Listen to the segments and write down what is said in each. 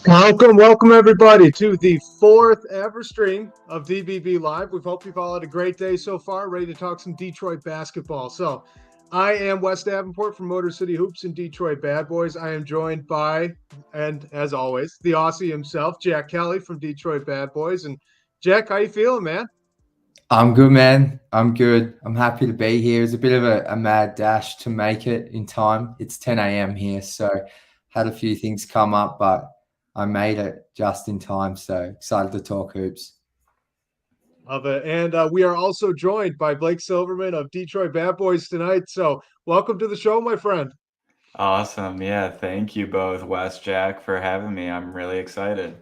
Welcome everybody to the fourth ever stream of DBB Live. We hope you've all had a great day so far, ready to talk some Detroit basketball. So I am Wes Davenport from Motor City Hoops and Detroit Bad Boys. I am joined by, and as always, the Aussie himself, Jack Kelly from Detroit Bad Boys. And Jack, how you feeling, man? I'm good, man. I'm good. I'm happy to be here. It's a bit of a mad dash to make it in time. It's 10 a.m. here, so had a few things come up, but I made it just in time. So excited to talk hoops. Love it. And we are also joined by Blake Silverman of Detroit Bad Boys tonight. So welcome to the show, my friend. Awesome. Yeah, thank you both, Wes, Jack, for having me. I'm really excited.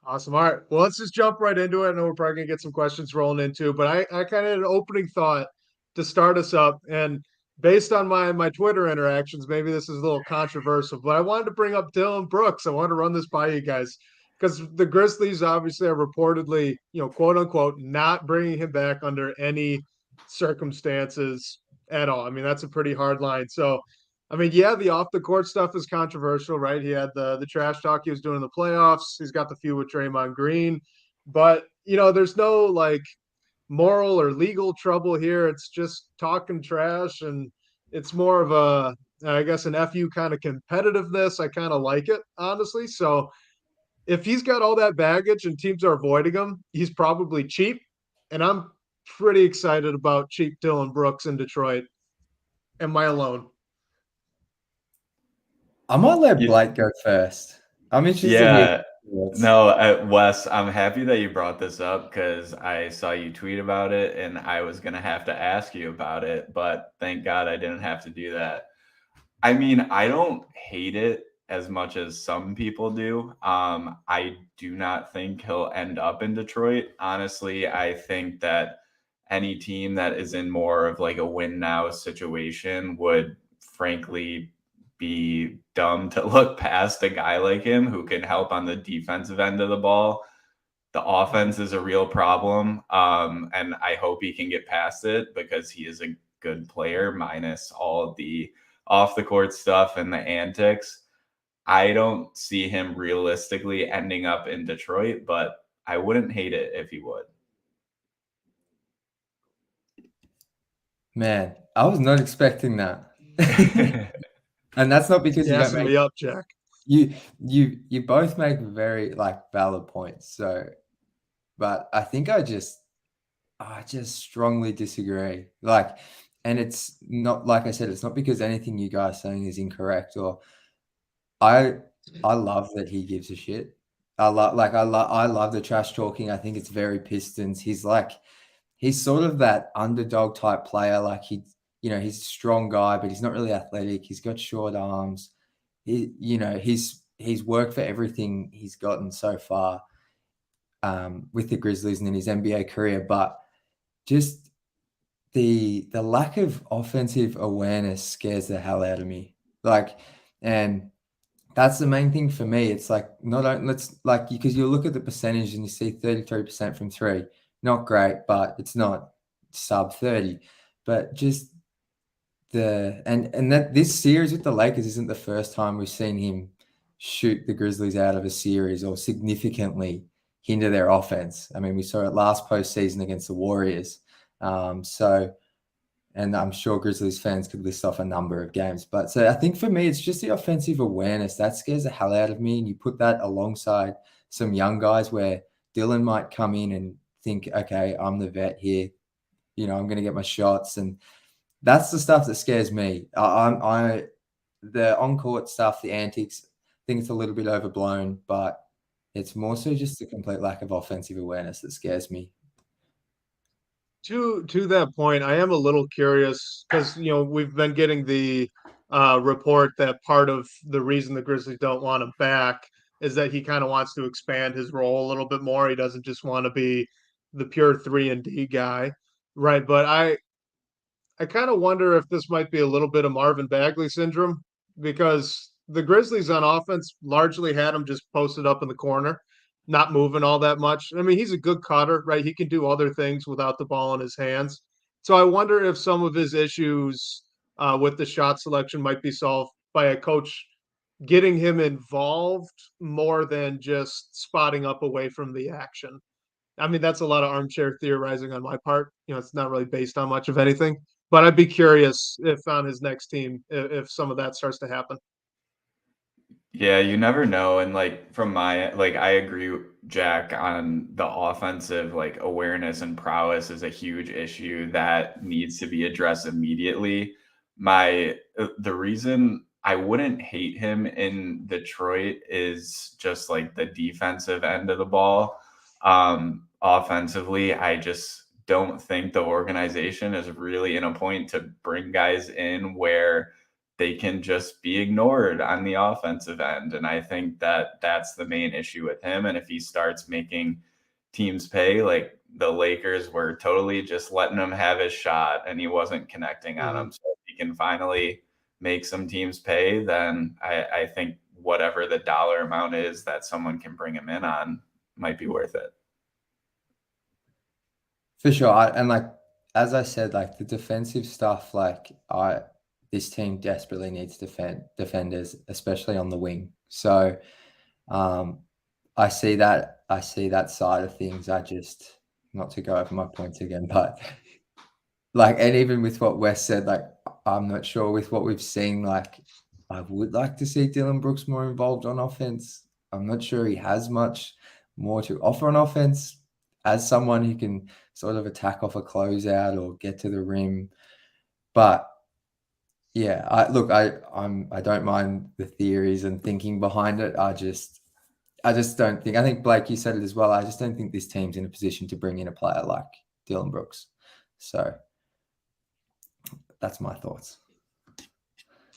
Awesome. All right. Well, let's just jump right into it. I know we're probably gonna get some questions rolling into, but I kind of had an opening thought to start us up. And based on my Twitter interactions, maybe this is a little controversial, but I wanted to bring up Dillon Brooks. I wanted to run this by you guys because the Grizzlies obviously are reportedly, quote unquote, not bringing him back under any circumstances at all. I mean, that's a pretty hard line. So I mean, yeah, the off the court stuff is controversial, right? He had the trash talk he was doing in the playoffs. He's got the feud with Draymond Green, but there's no like moral or legal trouble here. It's just talking trash, and it's more of a, I guess, an fu kind of competitiveness. I kind of like it, honestly. So if he's got all that baggage and teams are avoiding him, he's probably cheap, and I'm pretty excited about cheap Dillon Brooks in Detroit. Am I alone? I might let Blake go first. I'm interested to hear Yeah, your thoughts. no, Wes, I'm happy that you brought this up because I saw you tweet about it and I was going to have to ask you about it, but thank God I didn't have to do that. I mean, I don't hate it as much as some people do. I do not think he'll end up in Detroit. Honestly, I think that any team that is in more of like a win now situation would frankly be dumb to look past a guy like him who can help on the defensive end of the ball. The offense is a real problem. And I hope he can get past it because he is a good player, minus all of the off the court stuff and the antics. I don't see him realistically ending up in Detroit, but I wouldn't hate it if he would. Man, I was not expecting that. And that's not because you don't Gassing make me up, Jack. you both make very like valid points. So, but I think I just strongly disagree. Like, and it's not, like I said, it's not because anything you guys are saying is incorrect, or I love that he gives a shit. I love the trash talking. I think it's very Pistons. He's sort of that underdog type player. Like he's a strong guy, but he's not really athletic. He's got short arms. He's worked for everything he's gotten so far with the Grizzlies and in his NBA career, but just the lack of offensive awareness scares the hell out of me. And that's the main thing for me. It's like, not only let's like, because you look at the percentage and you see 33% from three, not great, but it's not sub 30. But just and that this series with the Lakers isn't the first time we've seen him shoot the Grizzlies out of a series or significantly hinder their offense. I mean, we saw it last postseason against the Warriors. And I'm sure Grizzlies fans could list off a number of games. But so I think for me, it's just the offensive awareness that scares the hell out of me. And you put that alongside some young guys where Dillon might come in and think, okay, I'm the vet here. I'm going to get my shots. And that's the stuff that scares me. The on-court stuff, the antics, I think it's a little bit overblown, but it's more so just the complete lack of offensive awareness that scares me. To that point, I am a little curious because we've been getting the report that part of the reason the Grizzlies don't want him back is that he kind of wants to expand his role a little bit more. He doesn't just want to be the pure 3-and-D guy, right? But I kind of wonder if this might be a little bit of Marvin Bagley syndrome because the Grizzlies on offense largely had him just posted up in the corner, not moving all that much. I mean, he's a good cutter, right? He can do other things without the ball in his hands. So I wonder if some of his issues with the shot selection might be solved by a coach getting him involved more than just spotting up away from the action. I mean, that's a lot of armchair theorizing on my part. It's not really based on much of anything. But I'd be curious if on his next team, if some of that starts to happen. Yeah, you never know. And like from my like I agree, Jack, on the offensive like awareness and prowess is a huge issue that needs to be addressed immediately. The reason I wouldn't hate him in Detroit is just like the defensive end of the ball. Offensively, I just don't think the organization is really in a point to bring guys in where they can just be ignored on the offensive end. And I think that that's the main issue with him. And if he starts making teams pay, like the Lakers were totally just letting him have his shot and he wasn't connecting on them. So if he can finally make some teams pay, then I think whatever the dollar amount is that someone can bring him in on might be worth it. For sure. And like, as I said, like the defensive stuff, like this team desperately needs defenders, especially on the wing. So I see that side of things. I just, not to go over my points again, but like, and even with what Wes said, like, I'm not sure with what we've seen, like, I would like to see Dillon Brooks more involved on offense. I'm not sure he has much more to offer on offense as someone who can sort of attack off a closeout or get to the rim. But yeah, I don't mind the theories and thinking behind it. I just don't think. I think Blake, you said it as well. I just don't think this team's in a position to bring in a player like Dillon Brooks. So that's my thoughts.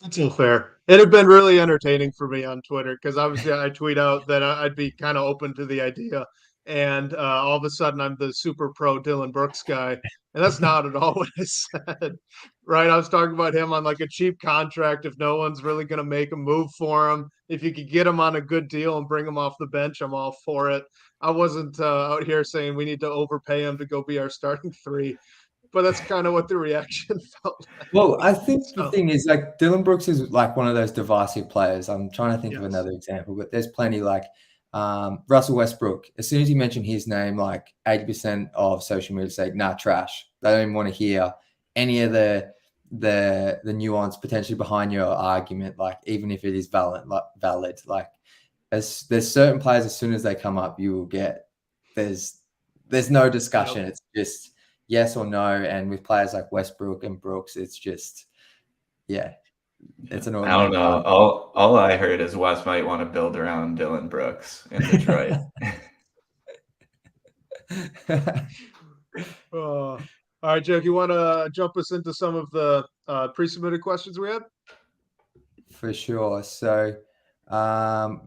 That's all fair. It had been really entertaining for me on Twitter because obviously I tweet out that I'd be kind of open to the idea, and all of a sudden I'm the super pro Dillon Brooks guy, and that's not at all what I said. Right? I was talking about him on like a cheap contract if no one's really going to make a move for him. If you could get him on a good deal and bring him off the bench, I'm all for it. I wasn't out here saying we need to overpay him to go be our starting three, but that's kind of what the reaction felt like. Well, I think the thing is, like, Dillon Brooks is like one of those divisive players. I'm trying to think of another example, but there's plenty like Russell Westbrook. As soon as you mention his name, like 80% of social media say, nah, trash. They don't even want to hear any of the nuance potentially behind your argument, like even if it is valid. Like there's certain players, as soon as they come up, you will get there's no discussion. It's just yes or no. And with players like Westbrook and Brooks, it's just, it's an automatic. I don't know. All I heard is Wes might want to build around Dillon Brooks in Detroit. All right, Jack, you want to jump us into some of the pre-submitted questions we had? For sure. So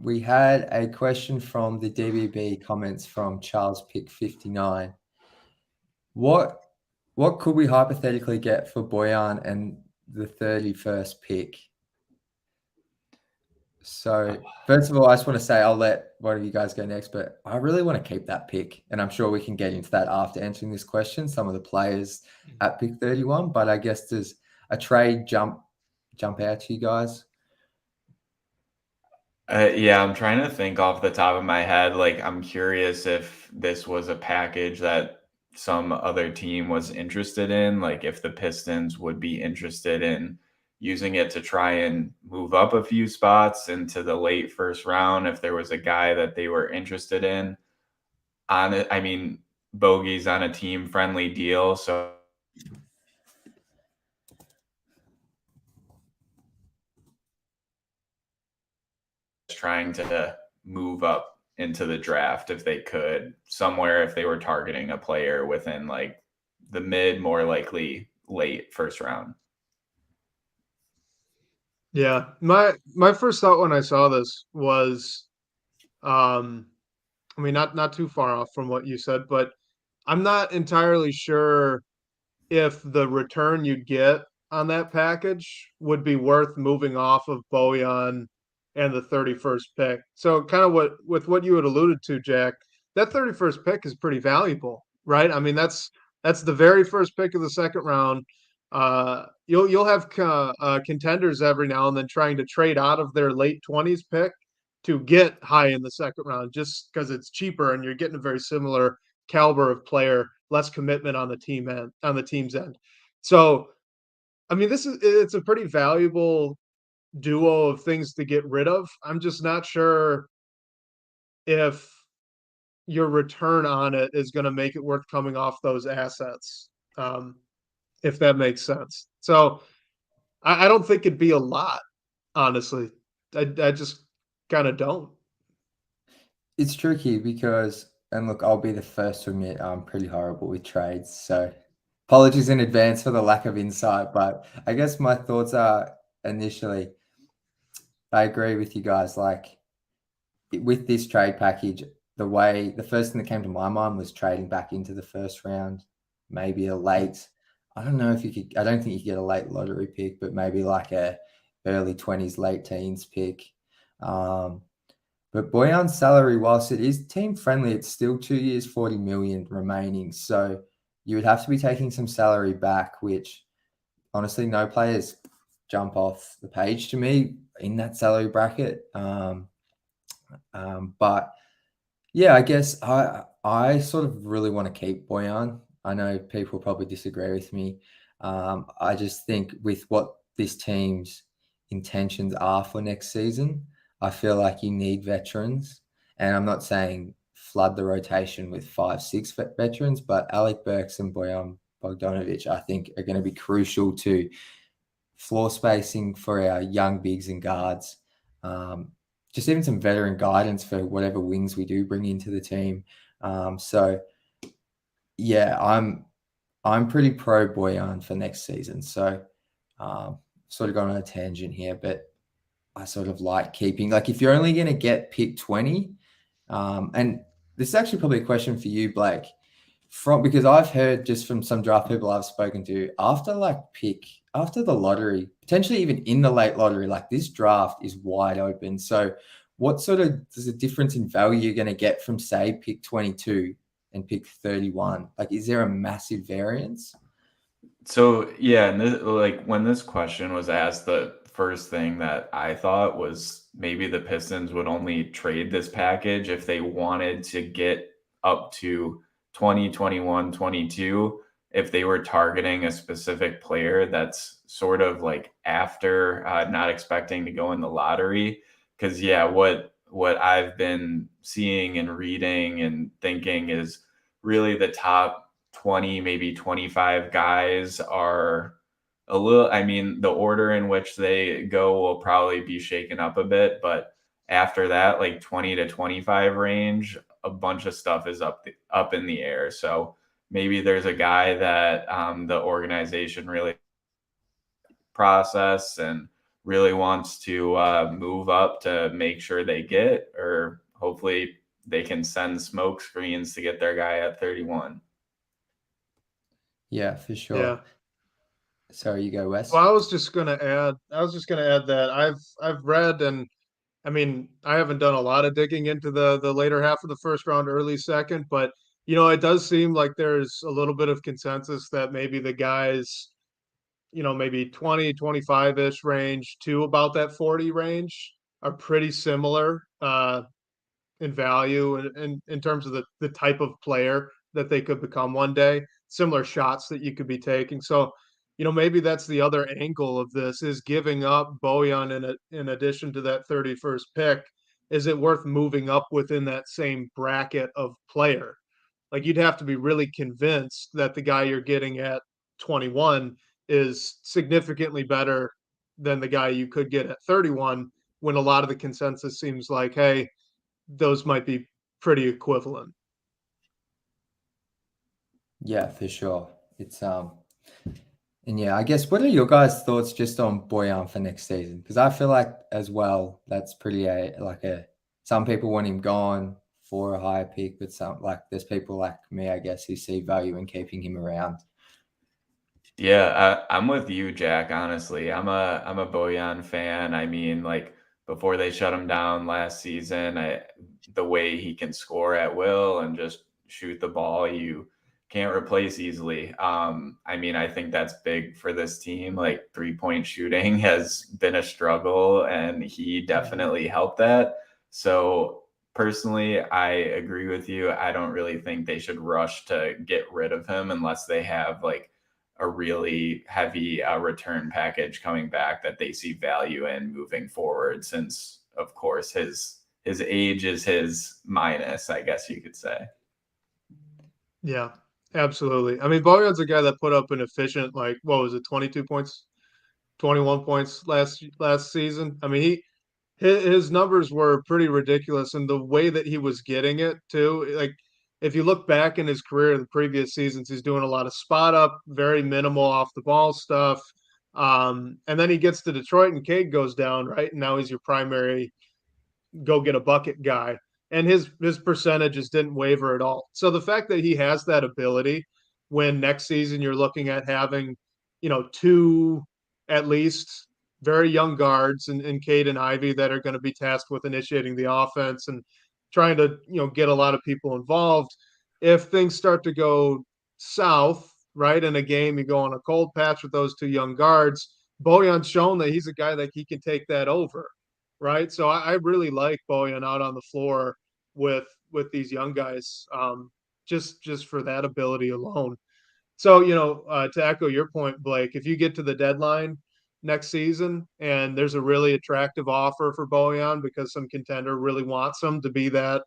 we had a question from the DBB comments from Charles Pick 59. What could we hypothetically get for Bojan and the 31st pick? So first of all, I just want to say I'll let one of you guys go next, but I really want to keep that pick, and I'm sure we can get into that after answering this question. Some of the players at pick 31, but I guess does a trade jump out to you guys? Yeah, I'm trying to think off the top of my head. Like, I'm curious if this was a package that some other team was interested in, like if the Pistons would be interested in using it to try and move up a few spots into the late first round. If there was a guy that they were interested in on it, I mean, Bogey's on a team friendly deal. So trying to move up into the draft if they could somewhere, if they were targeting a player within like the mid, more likely late first round. Yeah, my first thought when I saw this was, I mean, not too far off from what you said, but I'm not entirely sure if the return you'd get on that package would be worth moving off of Bojan and the 31st pick. So kind of what you had alluded to, Jack, that 31st pick is pretty valuable, right? I mean, that's the very first pick of the second round. You'll have contenders every now and then trying to trade out of their late 20s pick to get high in the second round just because it's cheaper and you're getting a very similar caliber of player, less commitment on the team's end. So, I mean, it's a pretty valuable duo of things to get rid of. I'm just not sure if your return on it is going to make it worth coming off those assets, if that makes sense. So I don't think it'd be a lot, honestly. I just kind of don't. It's tricky because, and look, I'll be the first to admit I'm pretty horrible with trades. So apologies in advance for the lack of insight. But I guess my thoughts are initially, I agree with you guys. Like with this trade package, the first thing that came to my mind was trading back into the first round, maybe a late. I don't know if you could. I don't think you could get a late lottery pick, but maybe like a early 20s, late teens pick. But Boyan's salary, whilst it is team friendly, it's still 2 years, 40 million remaining. So you would have to be taking some salary back, which honestly, no players jump off the page to me in that salary bracket. But yeah, I guess I sort of really want to keep Boyan. I know people probably disagree with me. I just think with what this team's intentions are for next season, I feel like you need veterans. And I'm not saying flood the rotation with 5-6 veterans, but Alec Burks and Boyan Bogdanovic, I think, are going to be crucial to floor spacing for our young bigs and guards. Just even some veteran guidance for whatever wings we do bring into the team. So yeah, I'm pretty pro Boyan for next season. So sort of gone on a tangent here, but I sort of like keeping, like if you're only going to get pick 20, and this is actually probably a question for you, Blake, because I've heard just from some draft people I've spoken to after the lottery, potentially even in the late lottery, like this draft is wide open. So what sort of is the difference in value you're going to get from say pick 22 and pick 31? Like, is there a massive variance? So yeah, and like when this question was asked, the first thing that I thought was maybe the Pistons would only trade this package if they wanted to get up to 20, 21, 22, if they were targeting a specific player that's sort of like after not expecting to go in the lottery. Because yeah, what I've been seeing and reading and thinking is really the top 20, maybe 25 guys are a little, I mean, the order in which they go will probably be shaken up a bit, but after that, like 20 to 25 range, a bunch of stuff is up in the air. So maybe there's a guy that the organization really process and really wants to move up to make sure they get, or hopefully they can send smoke screens to get their guy at 31. Yeah, for sure. Yeah. Sorry, you go, Wes. Well, I was just gonna add that I've read, and I mean, I haven't done a lot of digging into the later half of the first round, early second, but it does seem like there's a little bit of consensus that maybe the guys, maybe 20, 25-ish range to about that 40 range are pretty similar in value and in terms of the type of player that they could become one day, similar shots that you could be taking. So, maybe that's the other angle of this is giving up Bojan in addition to that 31st pick. Is it worth moving up within that same bracket of player? Like you'd have to be really convinced that the guy you're getting at 21 is significantly better than the guy you could get at 31 when a lot of the consensus seems like, hey, those might be pretty equivalent. Yeah, for sure. It's and yeah, I guess what are your guys' thoughts just on Boyan for next season? Because I feel like as well that's pretty some people want him gone for a higher pick, but there's people like me, I guess, who see value in keeping him around. Yeah, I'm with you, Jack. Honestly, I'm a Bojan fan. I mean, like before they shut him down last season, the way he can score at will and just shoot the ball, you can't replace easily. I mean, I think that's big for this team. Like 3-point shooting has been a struggle, and he definitely helped that. So personally, I agree with you. I don't really think they should rush to get rid of him unless they have like a really heavy return package coming back that they see value in moving forward, since of course his age is his minus, I guess you could say. Yeah, absolutely. I mean, Bojan's a guy that put up an efficient, like, what was it, 22 points, 21 points last season. I mean, his numbers were pretty ridiculous, and the way that he was getting it too. Like, if you look back in his career in the previous seasons, he's doing a lot of spot up, very minimal off the ball stuff. And then he gets to Detroit, and Cade goes down, right? And now he's your primary go get a bucket guy, and his percentages didn't waver at all. So the fact that he has that ability, when next season you're looking at having, two at least very young guards and Cade and Ivy that are going to be tasked with initiating the offense and trying to get a lot of people involved. If things start to go south, right, in a game, you go on a cold patch with those two young guards. Bojan's shown that he's a guy that he can take that over, right? So I really like Bojan out on the floor with these young guys, just for that ability alone. So to echo your point, Blake, if you get to the deadline next season and there's a really attractive offer for Bojan because some contender really wants him to be that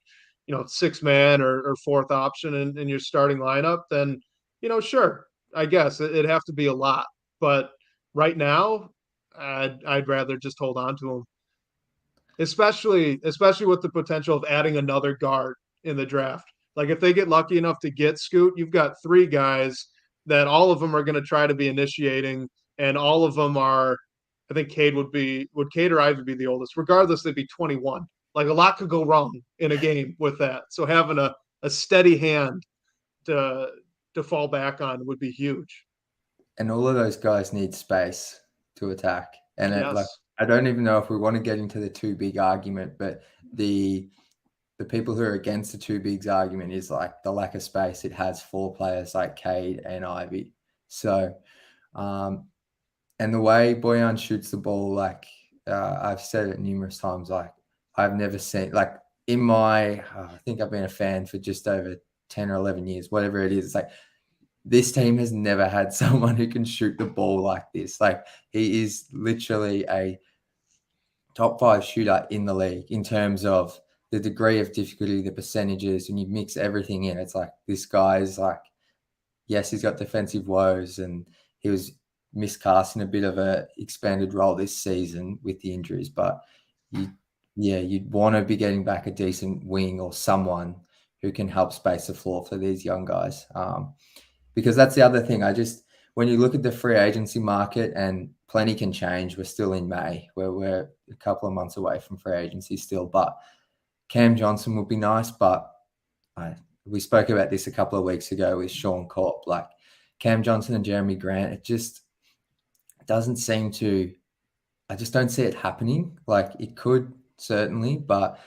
sixth man or fourth option in your starting lineup, then sure, I guess it'd have to be a lot. But right now, I'd rather just hold on to him, especially with the potential of adding another guard in the draft. Like, if they get lucky enough to get Scoot, you've got three guys that all of them are going to try to be initiating, and all of them are. I think would Cade or Ivy be the oldest? Regardless, they'd be 21. Like, a lot could go wrong in a game with that. So having a steady hand to fall back on would be huge. And all of those guys need space to attack. And Yes. I don't even know if we want to get into the too big argument, but the people who are against the two bigs argument is like the lack of space it has for players like Cade and Ivy. So, and the way Bojan shoots the ball, like I've said it numerous times, like I've never seen, like in my, I think I've been a fan for just over 10 or 11 years, whatever it is. It's like, this team has never had someone who can shoot the ball like this. Like, he is literally a top 5 shooter in the league in terms of the degree of difficulty, the percentages, and you mix everything in. It's like, this guy is like, yes, he's got defensive woes, and he was miscast in a bit of a expanded role this season with the injuries, but you'd want to be getting back a decent wing or someone who can help space the floor for these young guys. Because that's the other thing. When you look at the free agency market, and plenty can change, we're still in May, where we're a couple of months away from free agency still, but Cam Johnson would be nice, but we spoke about this a couple of weeks ago with Sean Corp. Like, Cam Johnson and Jeremy Grant, it just doesn't seem to, I just don't see it happening. Like, it could certainly, but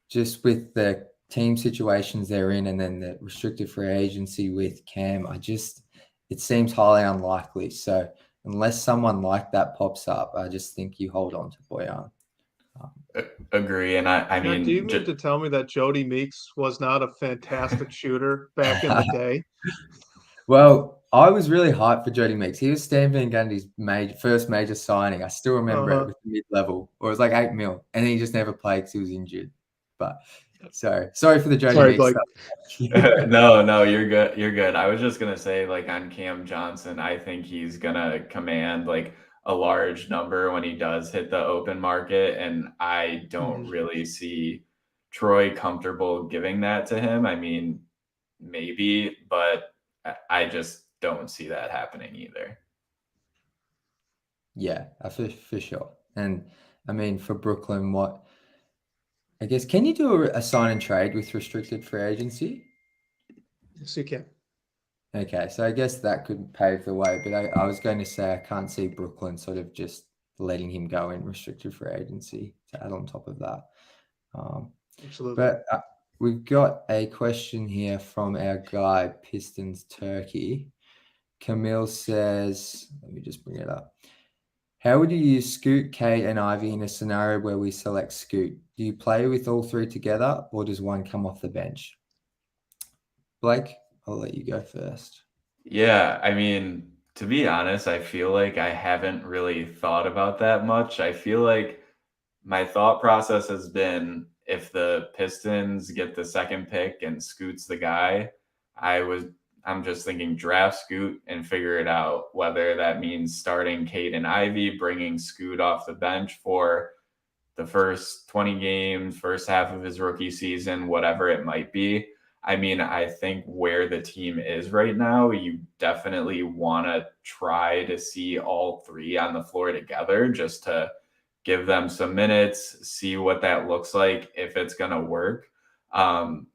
just with the team situations they're in, and then the restricted free agency with Cam, it seems highly unlikely. So unless someone like that pops up, I just think you hold on to Bojan. Agree. And I mean, do you mean to tell me that Jody Meeks was not a fantastic shooter back in the day? Well, I was really hyped for Jody Meeks. He was Stan Van Gundy's first major signing. I still remember it with the mid-level, or it was like $8 million, and he just never played because he was injured. But sorry for the Jody Meeks stuff. No, you're good. You're good. I was just gonna say, like, on Cam Johnson, I think he's gonna command like a large number when he does hit the open market, and I don't really see Troy comfortable giving that to him. I mean, maybe, but I just don't see that happening either. Yeah, for sure. And I mean, for Brooklyn, I guess, can you do a sign and trade with restricted free agency? Yes, you can. Okay, so I guess that could pave the way, but I was going to say I can't see Brooklyn sort of just letting him go in restricted free agency to add on top of that. Absolutely. But We've got a question here from our guy, Pistons Turkey. Camille says, let me just bring it up. How would you use Scoot, Kate, and Ivy in a scenario where we select Scoot? Do you play with all three together, or does one come off the bench? Blake, I'll let you go first. Yeah, I mean, to be honest, I feel like I haven't really thought about that much. I feel like my thought process has been if the Pistons get the second pick and Scoot's the guy, I'm just thinking draft Scoot and figure it out, whether that means starting Kate and Ivy, bringing Scoot off the bench for the first 20 games, first half of his rookie season, whatever it might be. I mean, I think where the team is right now, you definitely want to try to see all three on the floor together just to give them some minutes, see what that looks like, if it's going to work.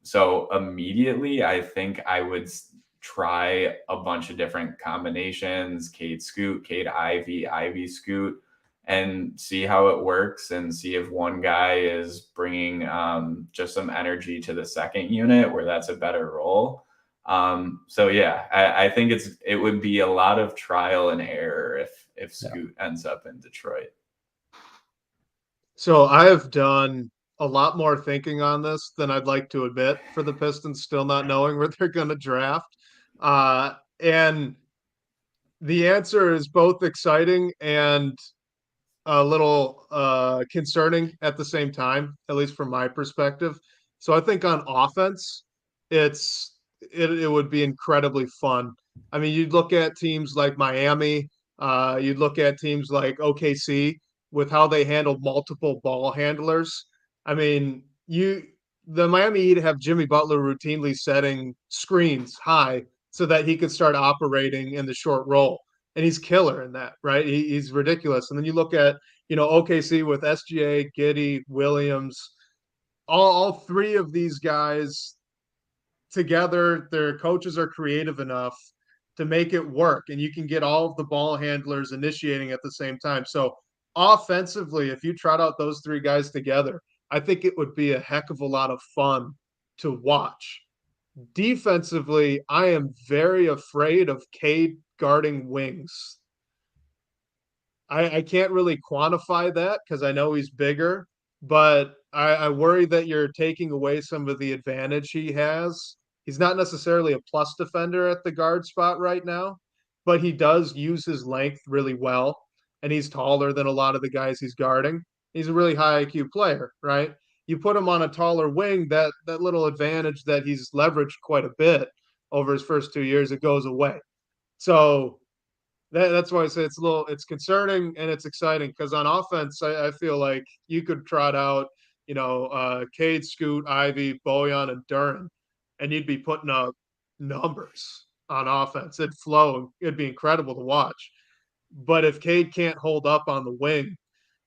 So immediately, I think I would try a bunch of different combinations, Kate Scoot, Kate Ivy, Ivy Scoot, and see how it works and see if one guy is bringing just some energy to the second unit where that's a better role. So yeah, I think it would be a lot of trial and error if Scoot ends up in Detroit. So I have done a lot more thinking on this than I'd like to admit for the Pistons, still not knowing where they're going to draft. And the answer is both exciting and a little concerning at the same time, at least from my perspective. So I think on offense, it would be incredibly fun. I mean, you'd look at teams like Miami, you'd look at teams like OKC with how they handled multiple ball handlers. I mean, the Miami Heat have Jimmy Butler routinely setting screens high so that he could start operating in the short roll, and he's killer in that, right? He's ridiculous. And then you look at OKC with SGA, Giddey, Williams, all three of these guys together. Their coaches are creative enough to make it work, and you can get all of the ball handlers initiating at the same time. So offensively, if you trot out those three guys together, I think it would be a heck of a lot of fun to watch. Defensively, I am very afraid of Cade guarding wings. I can't really quantify that because I know he's bigger, but I worry that you're taking away some of the advantage he has. He's not necessarily a plus defender at the guard spot right now, but he does use his length really well, and he's taller than a lot of the guys he's guarding. He's a really high IQ player, right? You put him on a taller wing, that little advantage that he's leveraged quite a bit over his first 2 years, it goes away. So that's why I say it's concerning and it's exciting because on offense, I feel like you could trot out, Cade, Scoot, Ivy, Bojan, and Duran, and you'd be putting up numbers on offense. It'd flow. It'd be incredible to watch. But if Cade can't hold up on the wing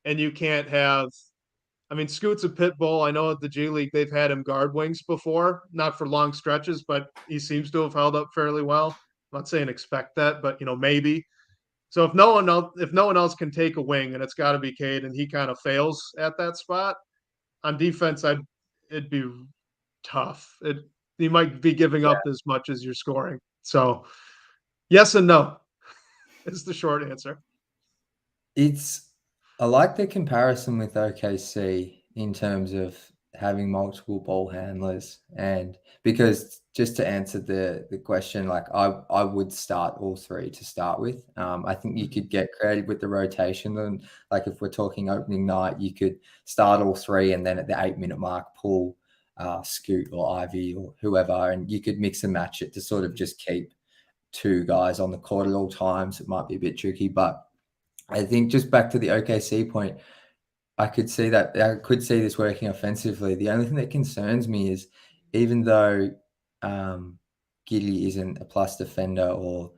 and you can't have, I mean, Scoot's a pit bull. I know at the G League they've had him guard wings before, not for long stretches, but he seems to have held up fairly well. I'm not saying expect that, but maybe. So if no one else can take a wing, and it's got to be Cade, and he kind of fails at that spot on defense, it'd be tough. You might be giving up as much as you're scoring. So yes and no is the short answer. I like the comparison with OKC in terms of having multiple ball handlers, and because just to answer the question, like I would start all three to start with. I think you could get creative with the rotation, and like if we're talking opening night, you could start all three, and then at the 8-minute mark pull Scoot or Ivy or whoever, and you could mix and match it to sort of just keep two guys on the court at all times. It might be a bit tricky, but I think just back to the OKC point, I could see this working offensively. The only thing that concerns me is even though Giddey isn't a plus defender, or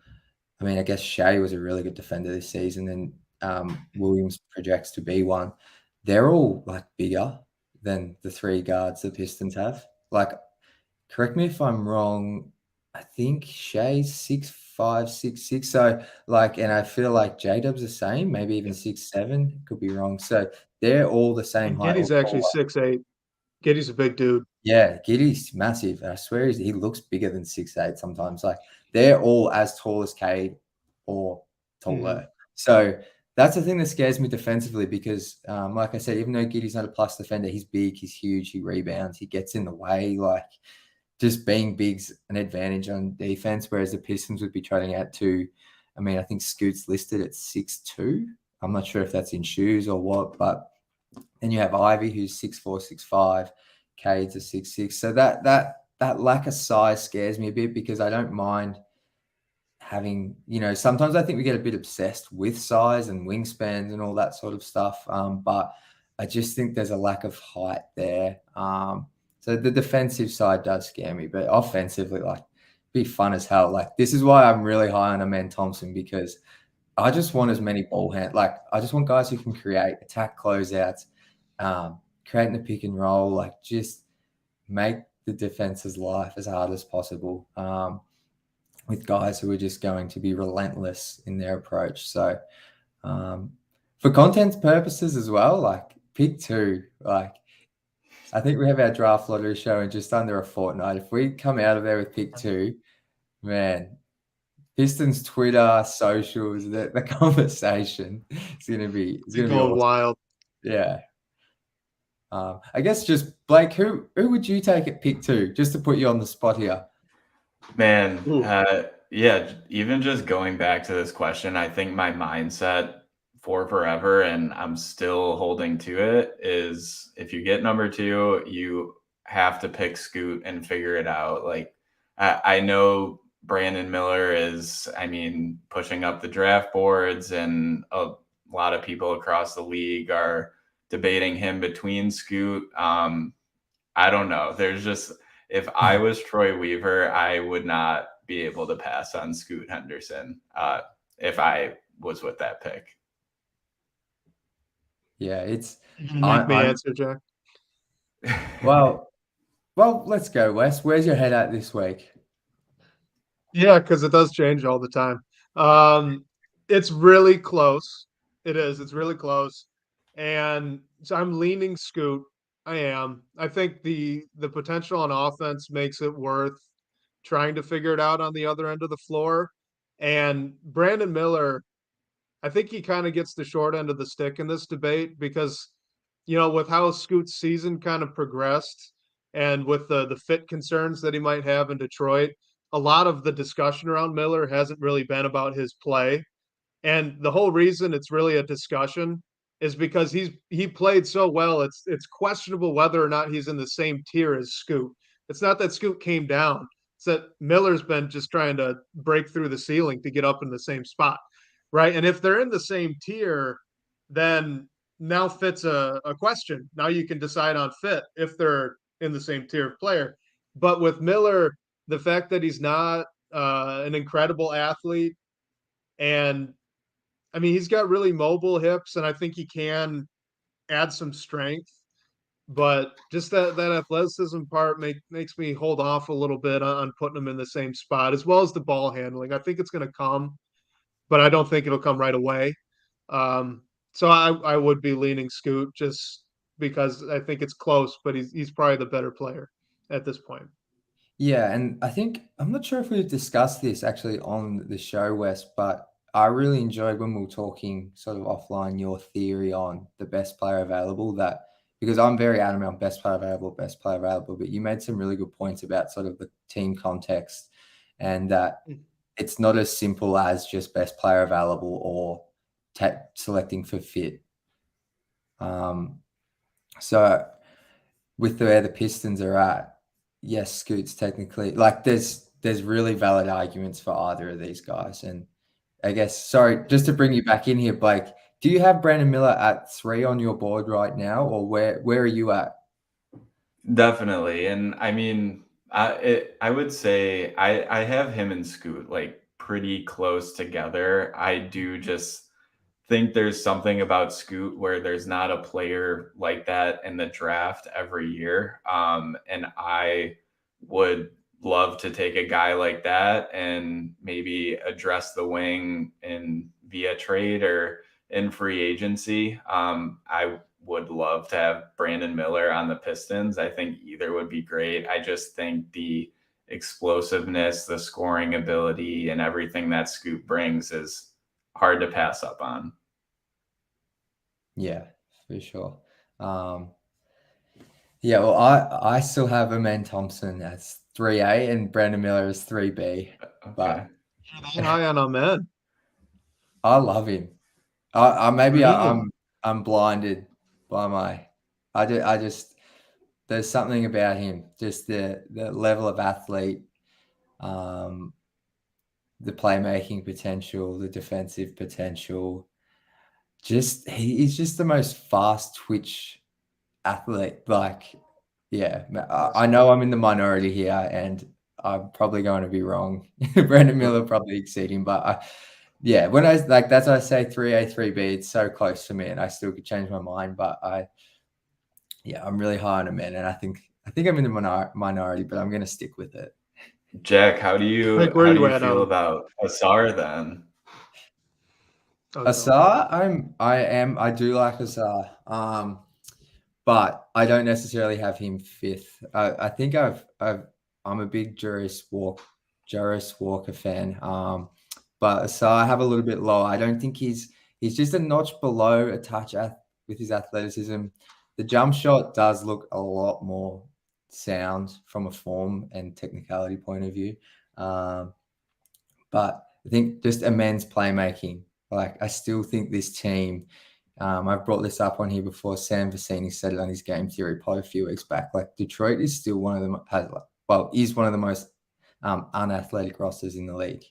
I mean, I guess Shea was a really good defender this season, and Williams projects to be one. They're all like bigger than the three guards the Pistons have. Like, correct me if I'm wrong. I think Shea's 6'5", 6'6". So like, and I feel like J-Dub's the same, maybe even 6'7". Could be wrong. So they're all the same And height. Giddey's actually 6'8". Giddey's a big dude. Yeah, Giddy's massive. And I swear he looks bigger than 6'8" sometimes. Like they're all as tall as Cade or taller. So that's the thing that scares me defensively because, like I said, even though Giddy's not a plus defender, he's big, he's huge, he rebounds, he gets in the way. Like just being big's an advantage on defense, whereas the Pistons would be trading out to, I mean, I think Scoot's listed at 6'2". I'm not sure if that's in shoes or what, but then you have Ivy who's 6'4", 6'5", Cade's a 6'6". So that lack of size scares me a bit because I don't mind having, sometimes I think we get a bit obsessed with size and wingspans and all that sort of stuff. But I just think there's a lack of height there. So the defensive side does scare me, but offensively, like, be fun as hell. Like, this is why I'm really high on Amen Thompson because I just want as many ball hand. Like, I just want guys who can create, attack closeouts, creating the pick and roll, like just make the defense's life as hard as possible. With guys who are just going to be relentless in their approach. So for content purposes as well, like pick 2, like I think we have our draft lottery show in just under a fortnight. If we come out of there with pick 2, man, Pistons Twitter, socials, the conversation is going to be Going wild. Yeah. I guess just Blake, who would you take at pick 2, just to put you on the spot here? Man, yeah, even just going back to this question, I think my mindset for forever, and I'm still holding to it, is if you get number 2, you have to pick Scoot and figure it out. Like, I know Brandon Miller is, pushing up the draft boards, and a lot of people across the league are debating him between Scoot. I don't know. There's just, if I was Troy Weaver, I would not be able to pass on Scoot Henderson if I was with that pick. Yeah, it's Make me answer, Jack. Well, let's go, Wes. Where's your head at this week? Yeah, because it does change all the time. It's really close. It is. It's really close. And so I'm leaning Scoot. I am. I think the potential on offense makes it worth trying to figure it out on the other end of the floor. And Brandon Miller, I think he kind of gets the short end of the stick in this debate because, with how Scoot's season kind of progressed and with the fit concerns that he might have in Detroit, a lot of the discussion around Miller hasn't really been about his play. And the whole reason it's really a discussion is because he played so well. It's questionable whether or not he's in the same tier as Scoot. It's not that Scoot came down. It's that Miller's been just trying to break through the ceiling to get up in the same spot. Right. And if they're in the same tier, then now fit's a question. Now you can decide on fit if they're in the same tier of player. But with Miller, the fact that he's not an incredible athlete, and he's got really mobile hips, and I think he can add some strength. But just that athleticism part makes me hold off a little bit on putting him in the same spot, as well as the ball handling. I think it's going to come, but I don't think it'll come right away. So I would be leaning Scoot just because I think it's close, but he's probably the better player at this point. Yeah, and I think I'm not sure if we've discussed this actually on the show, Wes, but I really enjoyed when we were talking sort of offline your theory on the best player available, that because I'm very adamant on best player available, but you made some really good points about sort of the team context and that it's not as simple as just best player available or selecting for fit. So with where the Pistons are at, yes, Scoot's technically, like, there's really valid arguments for either of these guys. And I guess, sorry, just to bring you back in here, Blake, do you have Brandon Miller at 3 on your board right now, or where are you at? Definitely. And I would say I have him and Scoot like pretty close together. I do just think there's something about Scoot where there's not a player like that in the draft every year. And I would love to take a guy like that and maybe address the wing in via trade or in free agency. I would love to have Brandon Miller on the Pistons. I think either would be great. I just think the explosiveness, the scoring ability, and everything that Scoot brings is hard to pass up on. Yeah, for sure. Yeah, well, I still have Amen Thompson as 3A and Brandon Miller as 3B. Okay. But High on Amen. I love him. I'm blinded by I just there's something about him, just the level of athlete, the playmaking potential, the defensive potential. He's just the most fast twitch athlete. Like, yeah, I know I'm in the minority here, and I'm probably going to be wrong. Brandon Miller probably exceed him, but yeah, when that's what I say 3A, 3B, it's so close to me, and I still could change my mind. But I'm really high on him, man, and I think I'm in the minority, but I'm going to stick with it. Jack, how do you feel about Asar then? Asar, I do like Asar. But I don't necessarily have him fifth. I think I'm a big Juris Walker fan. But so I have a little bit lower. I don't think he's just a notch below a touch with his athleticism. The jump shot does look a lot more sound from a form and technicality point of view. But I think just immense playmaking. Like, I still think this team. I've brought this up on here before. Sam Vecini said it on his game theory pod a few weeks back. Like, Detroit is still one of the most unathletic rosters in the league.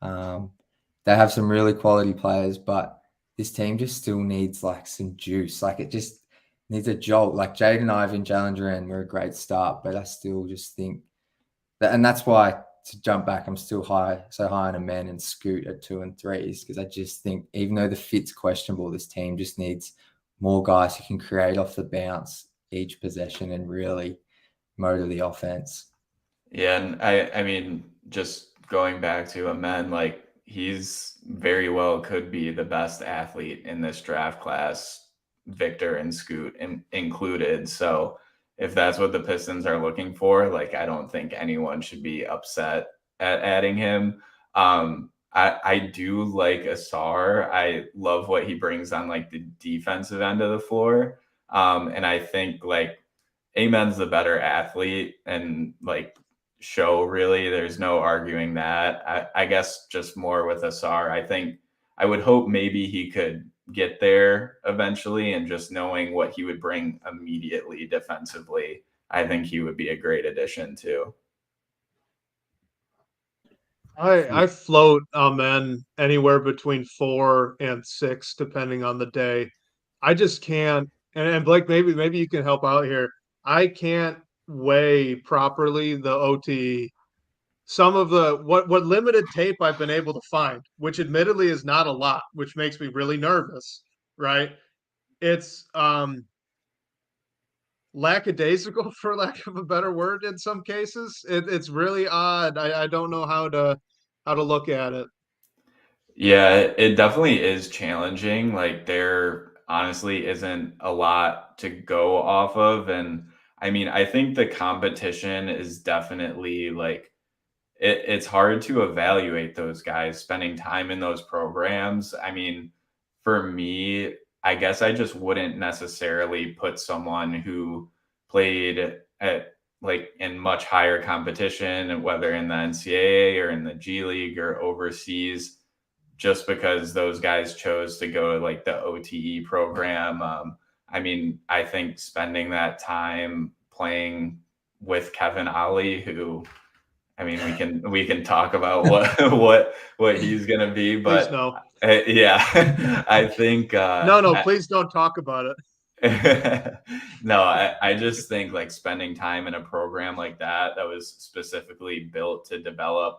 They have some really quality players, but this team just still needs like some juice. Like, it just needs a jolt. Like, Jaden Ivey, Jalen Duran were a great start, but I still just think that, and that's why, to jump back, I'm still so high on Amen and Scoot at 2 and 3s, because I just think, even though the fit's questionable, this team just needs more guys who can create off the bounce each possession and really motor the offense. Yeah, and I mean, just going back to Amen, like, he's very well could be the best athlete in this draft class, Victor and Scoot included. So if that's what the Pistons are looking for, like, I don't think anyone should be upset at adding him. I do like Asar. I love what he brings on like the defensive end of the floor. And I think like Amen's the better athlete, and like show really, there's no arguing that. I guess just more with Asar, I think I would hope maybe he could get there eventually, and just knowing what he would bring immediately defensively, I think he would be a great addition too. I float Amen anywhere between 4 and 6 depending on the day. I just can't, and Blake, maybe you can help out here. I can't weigh properly the OT. Some of the what limited tape I've been able to find, which admittedly is not a lot, which makes me really nervous, right? It's lackadaisical, for lack of a better word, in some cases. It's really odd. I don't know how to look at it. Yeah, it definitely is challenging. Like, there honestly isn't a lot to go off of. And I mean, I think the competition is definitely like it's hard to evaluate those guys spending time in those programs. I mean, for me, I guess I just wouldn't necessarily put someone who played at like in much higher competition, whether in the NCAA or in the G League or overseas, just because those guys chose to go to like the OTE program. I mean, I think spending that time playing with Kevin Ollie, who, I mean, we can talk about what he's gonna be, but no. Yeah, I think no, please don't talk about it. No, I just think like spending time in a program like that was specifically built to develop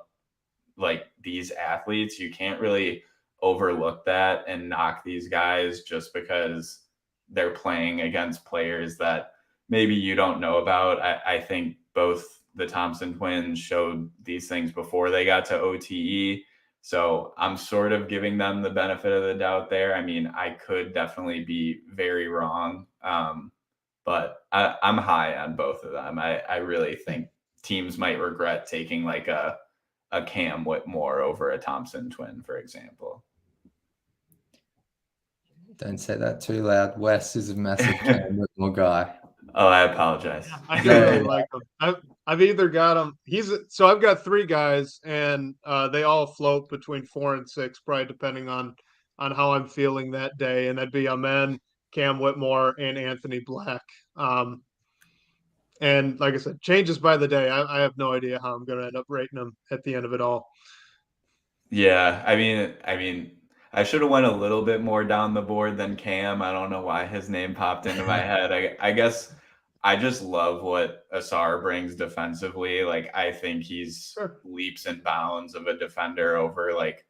like these athletes, you can't really overlook that and knock these guys just because they're playing against players that maybe you don't know about. I think both the Thompson twins showed these things before they got to OTE. So I'm sort of giving them the benefit of the doubt there. I mean, I could definitely be very wrong, but I'm high on both of them. I really think teams might regret taking like a Cam Whitmore over a Thompson twin, for example. Don't say that too loud. Wes is a massive Cam Whitmore guy. Oh, I apologize. I do really like him. I've either got him. So I've got 3 guys, and they all float between 4 and 6, probably depending on how I'm feeling that day. And that'd be Amen, Cam Whitmore, and Anthony Black. And like I said, changes by the day. I have no idea how I'm going to end up rating them at the end of it all. Yeah, I should have went a little bit more down the board than Cam. I don't know why his name popped into my head. I guess I just love what Asar brings defensively. Like I think he's leaps and bounds of a defender over like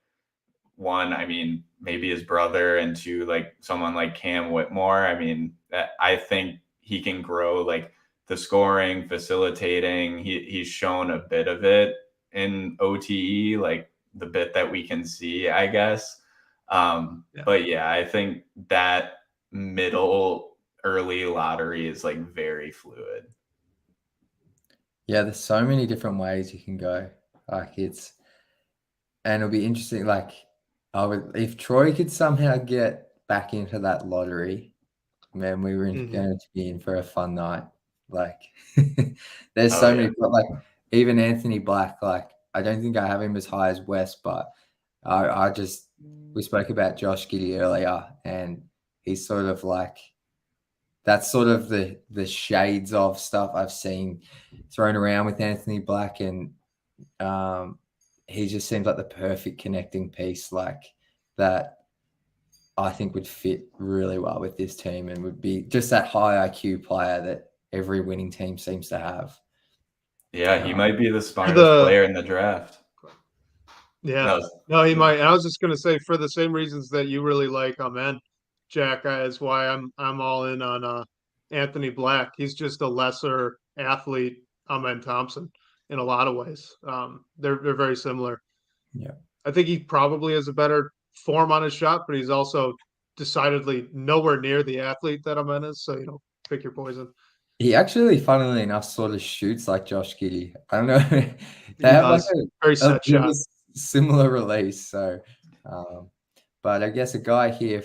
one, I mean, maybe his brother, and 2, like someone like Cam Whitmore. I mean, I think he can grow like the scoring, facilitating. He's shown a bit of it in OTE, like the bit that we can see, I guess. But yeah, I think that middle early lottery is like very fluid. Yeah, there's so many different ways you can go. Like and it'll be interesting. Like if Troy could somehow get back into that lottery, man, we were going to be in for a fun night. Like there's so many, but like even Anthony Black, like I don't think I have him as high as West, but we spoke about Josh Giddey earlier, and he's sort of like, that's sort of the shades of stuff I've seen thrown around with Anthony Black, and he just seems like the perfect connecting piece, like that I think would fit really well with this team and would be just that high IQ player that every winning team seems to have. Yeah, he might be the smartest player in the draft. Yeah, no, he might. And I was just going to say, for the same reasons that you really like Amen, Jack, is why I'm all in on Anthony Black. He's just a lesser athlete, Amen Thompson, in a lot of ways. They're very similar. Yeah, I think he probably has a better form on his shot, but he's also decidedly nowhere near the athlete that Amen is. So pick your poison. He actually, funnily enough, sort of shoots like Josh Giddey. I don't know. They have like a very set shot. Similar release. So, but I guess a guy here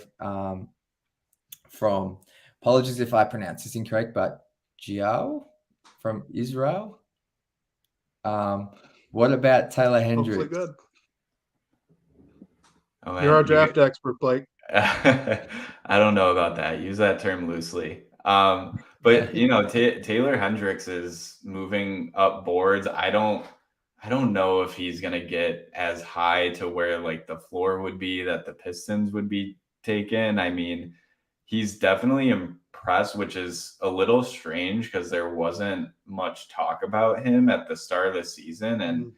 from, apologies if I pronounce this incorrect, but Jiao from Israel. What about Taylor Hendricks? Hopefully good. Oh, man, you're our draft expert, Blake. I don't know about that. Use that term loosely. But Taylor Hendricks is moving up boards. I don't know if he's gonna get as high to where like the floor would be that the Pistons would be taken. I mean, he's definitely impressed, which is a little strange because there wasn't much talk about him at the start of the season, and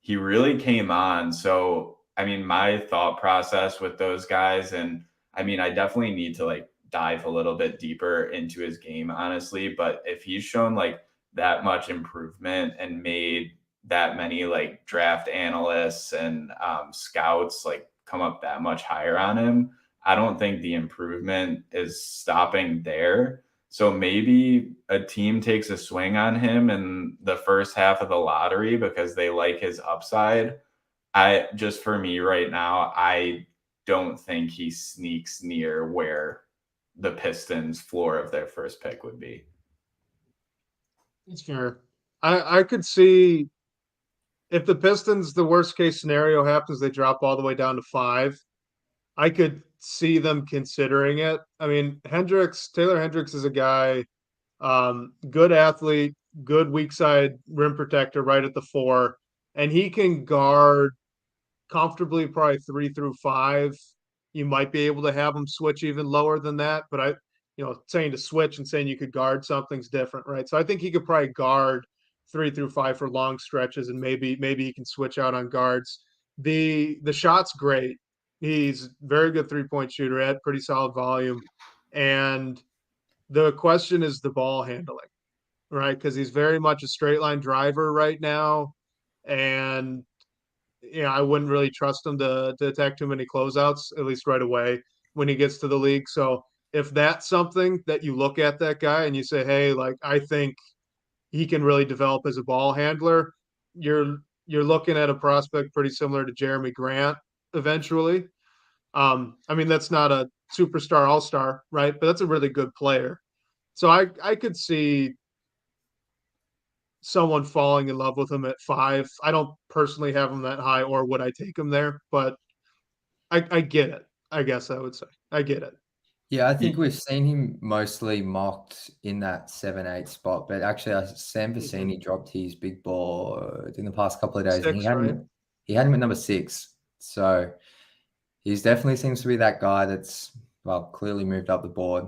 he really came on. So I mean, my thought process with those guys, and I mean, I definitely need to like dive a little bit deeper into his game, honestly. But if he's shown like that much improvement and made that many like draft analysts and scouts like come up that much higher on him, I don't think the improvement is stopping there. So maybe a team takes a swing on him in the first half of the lottery because they like his upside. For me right now, I don't think he sneaks near where the Pistons' floor of their first pick would be. That's fair. I could see if the Pistons, the worst case scenario happens, they drop all the way down to 5. I could see them considering it. I mean, Taylor Hendricks is a guy, good athlete, good weak side rim protector right at the 4, and he can guard comfortably probably 3 through 5. You might be able to have him switch even lower than that, but saying to switch and saying you could guard something's different, right? So I think he could probably guard 3 through 5 for long stretches, and maybe he can switch out on guards. The shot's great. He's very good 3-point shooter, at pretty solid volume, and the question is the ball handling, right? Because he's very much a straight line driver right now, and I wouldn't really trust him to attack too many closeouts, at least right away when he gets to the league. So if that's something that you look at that guy and you say, hey, like I think he can really develop as a ball handler, you're looking at a prospect pretty similar to Jeremy Grant eventually. I mean, that's not a superstar all-star, right? But that's a really good player. So I could see someone falling in love with him at 5. I don't personally have him that high, or would I take him there? But I get it. I guess I would say I get it. Yeah, I think we've seen him mostly mocked in that 7-8 spot, but actually, Sam Vecini dropped his big board in the past couple of days, and 6, right? he had him at number 6. So he's definitely seems to be that guy that's clearly moved up the board.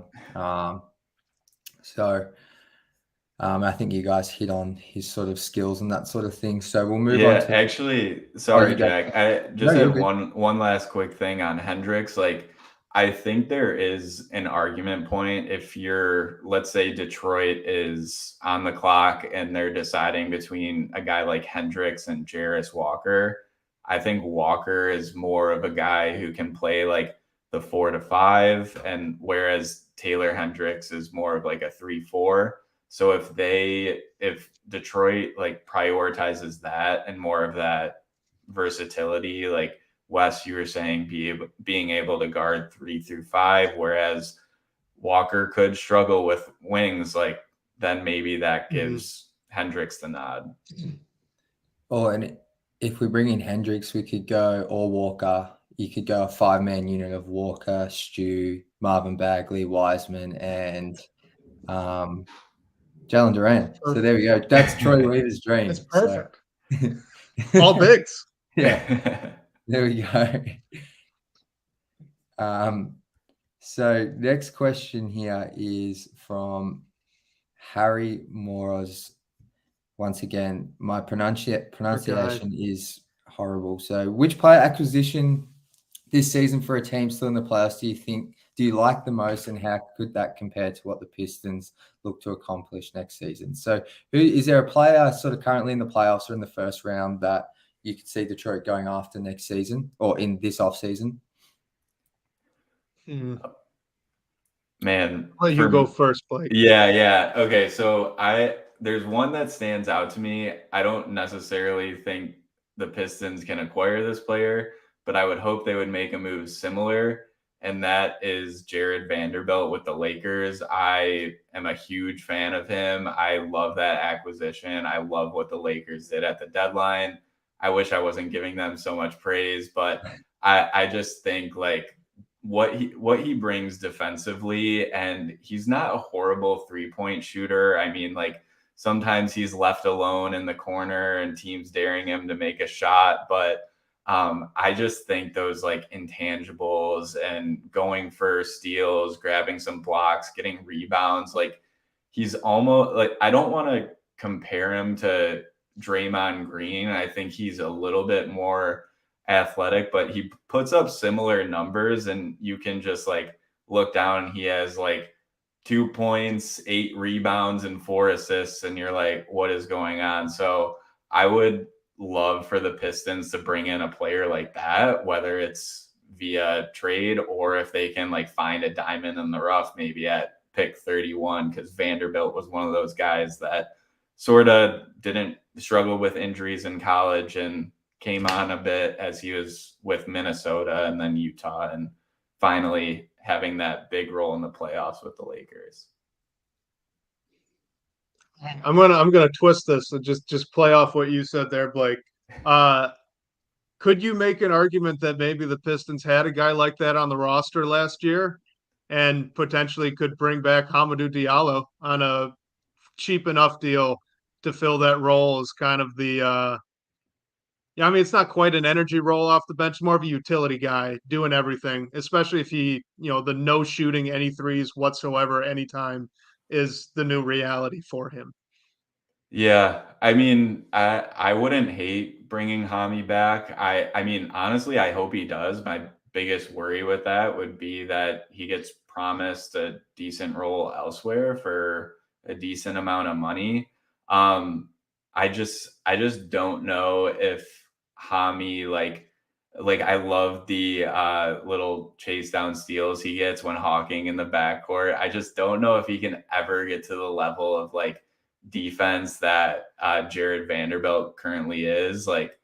I think you guys hit on his sort of skills and that sort of thing. So we'll move on to. Actually, sorry, Jack. I just No, have one last quick thing on Hendricks. Like, I think there is an argument point if you're, let's say Detroit is on the clock and they're deciding between a guy like Hendricks and Jarris Walker. I think Walker is more of a guy who can play like the 4 to 5, and whereas Taylor Hendricks is more of like a 3-4. So if Detroit like prioritizes that and more of that versatility, like Wes, you were saying, being able to guard 3 through 5, whereas Walker could struggle with wings, like then maybe that gives Hendricks the nod. Oh, and if we bring in Hendricks, we could go or Walker. You could go a 5-man unit of Walker, Stu, Marvin Bagley, Wiseman, and Jalen Duran. Perfect. So there we go. That's Troy Weaver's dream. That's perfect. So. All bigs. Yeah. There we go. So next question here is from Harry Moros. Once again, my pronunciation is horrible. So which player acquisition this season for a team still in the playoffs do you like the most, and how could that compare to what the Pistons look to accomplish next season? So is there a player sort of currently in the playoffs or in the first round that you could see Detroit going after next season or in this offseason? Man, Let you go first, Blake. Yeah. Okay, so there's one that stands out to me. I don't necessarily think the Pistons can acquire this player, but I would hope they would make a move similar, and that is Jared Vanderbilt with the Lakers. I am a huge fan of him. I love that acquisition. I love what the Lakers did at the deadline. I wish I wasn't giving them so much praise, but I just think like what he brings defensively, and he's not a horrible 3-point shooter. I mean, like sometimes he's left alone in the corner and teams daring him to make a shot, but I just think those like intangibles and going for steals, grabbing some blocks, getting rebounds, like he's almost like, I don't want to compare him to Draymond Green. I think he's a little bit more athletic, but he puts up similar numbers, and you can just like look down and he has like 2 points, 8 rebounds, and 4 assists, and you're like, what is going on? So I would love for the Pistons to bring in a player like that, whether it's via trade or if they can like find a diamond in the rough, maybe at pick 31, because Vanderbilt was one of those guys that sort of didn't struggle with injuries in college and came on a bit as he was with Minnesota and then Utah, and finally having that big role in the playoffs with the Lakers. I'm gonna twist this and just play off what you said there, Blake. Could you make an argument that maybe the Pistons had a guy like that on the roster last year, and potentially could bring back Hamidou Diallo on a cheap enough deal to fill that role as kind of the I mean, it's not quite an energy role off the bench, more of a utility guy doing everything, especially if he, the no shooting any threes whatsoever anytime is the new reality for him. Yeah, I mean, I wouldn't hate bringing Hami back. I mean, honestly, I hope he does. My biggest worry with that would be that he gets promised a decent role elsewhere for a decent amount of money. I just don't know if Hami, like I love the little chase down steals he gets when hawking in the backcourt. I just don't know if he can ever get to the level of like defense that Jared Vanderbilt currently is. Like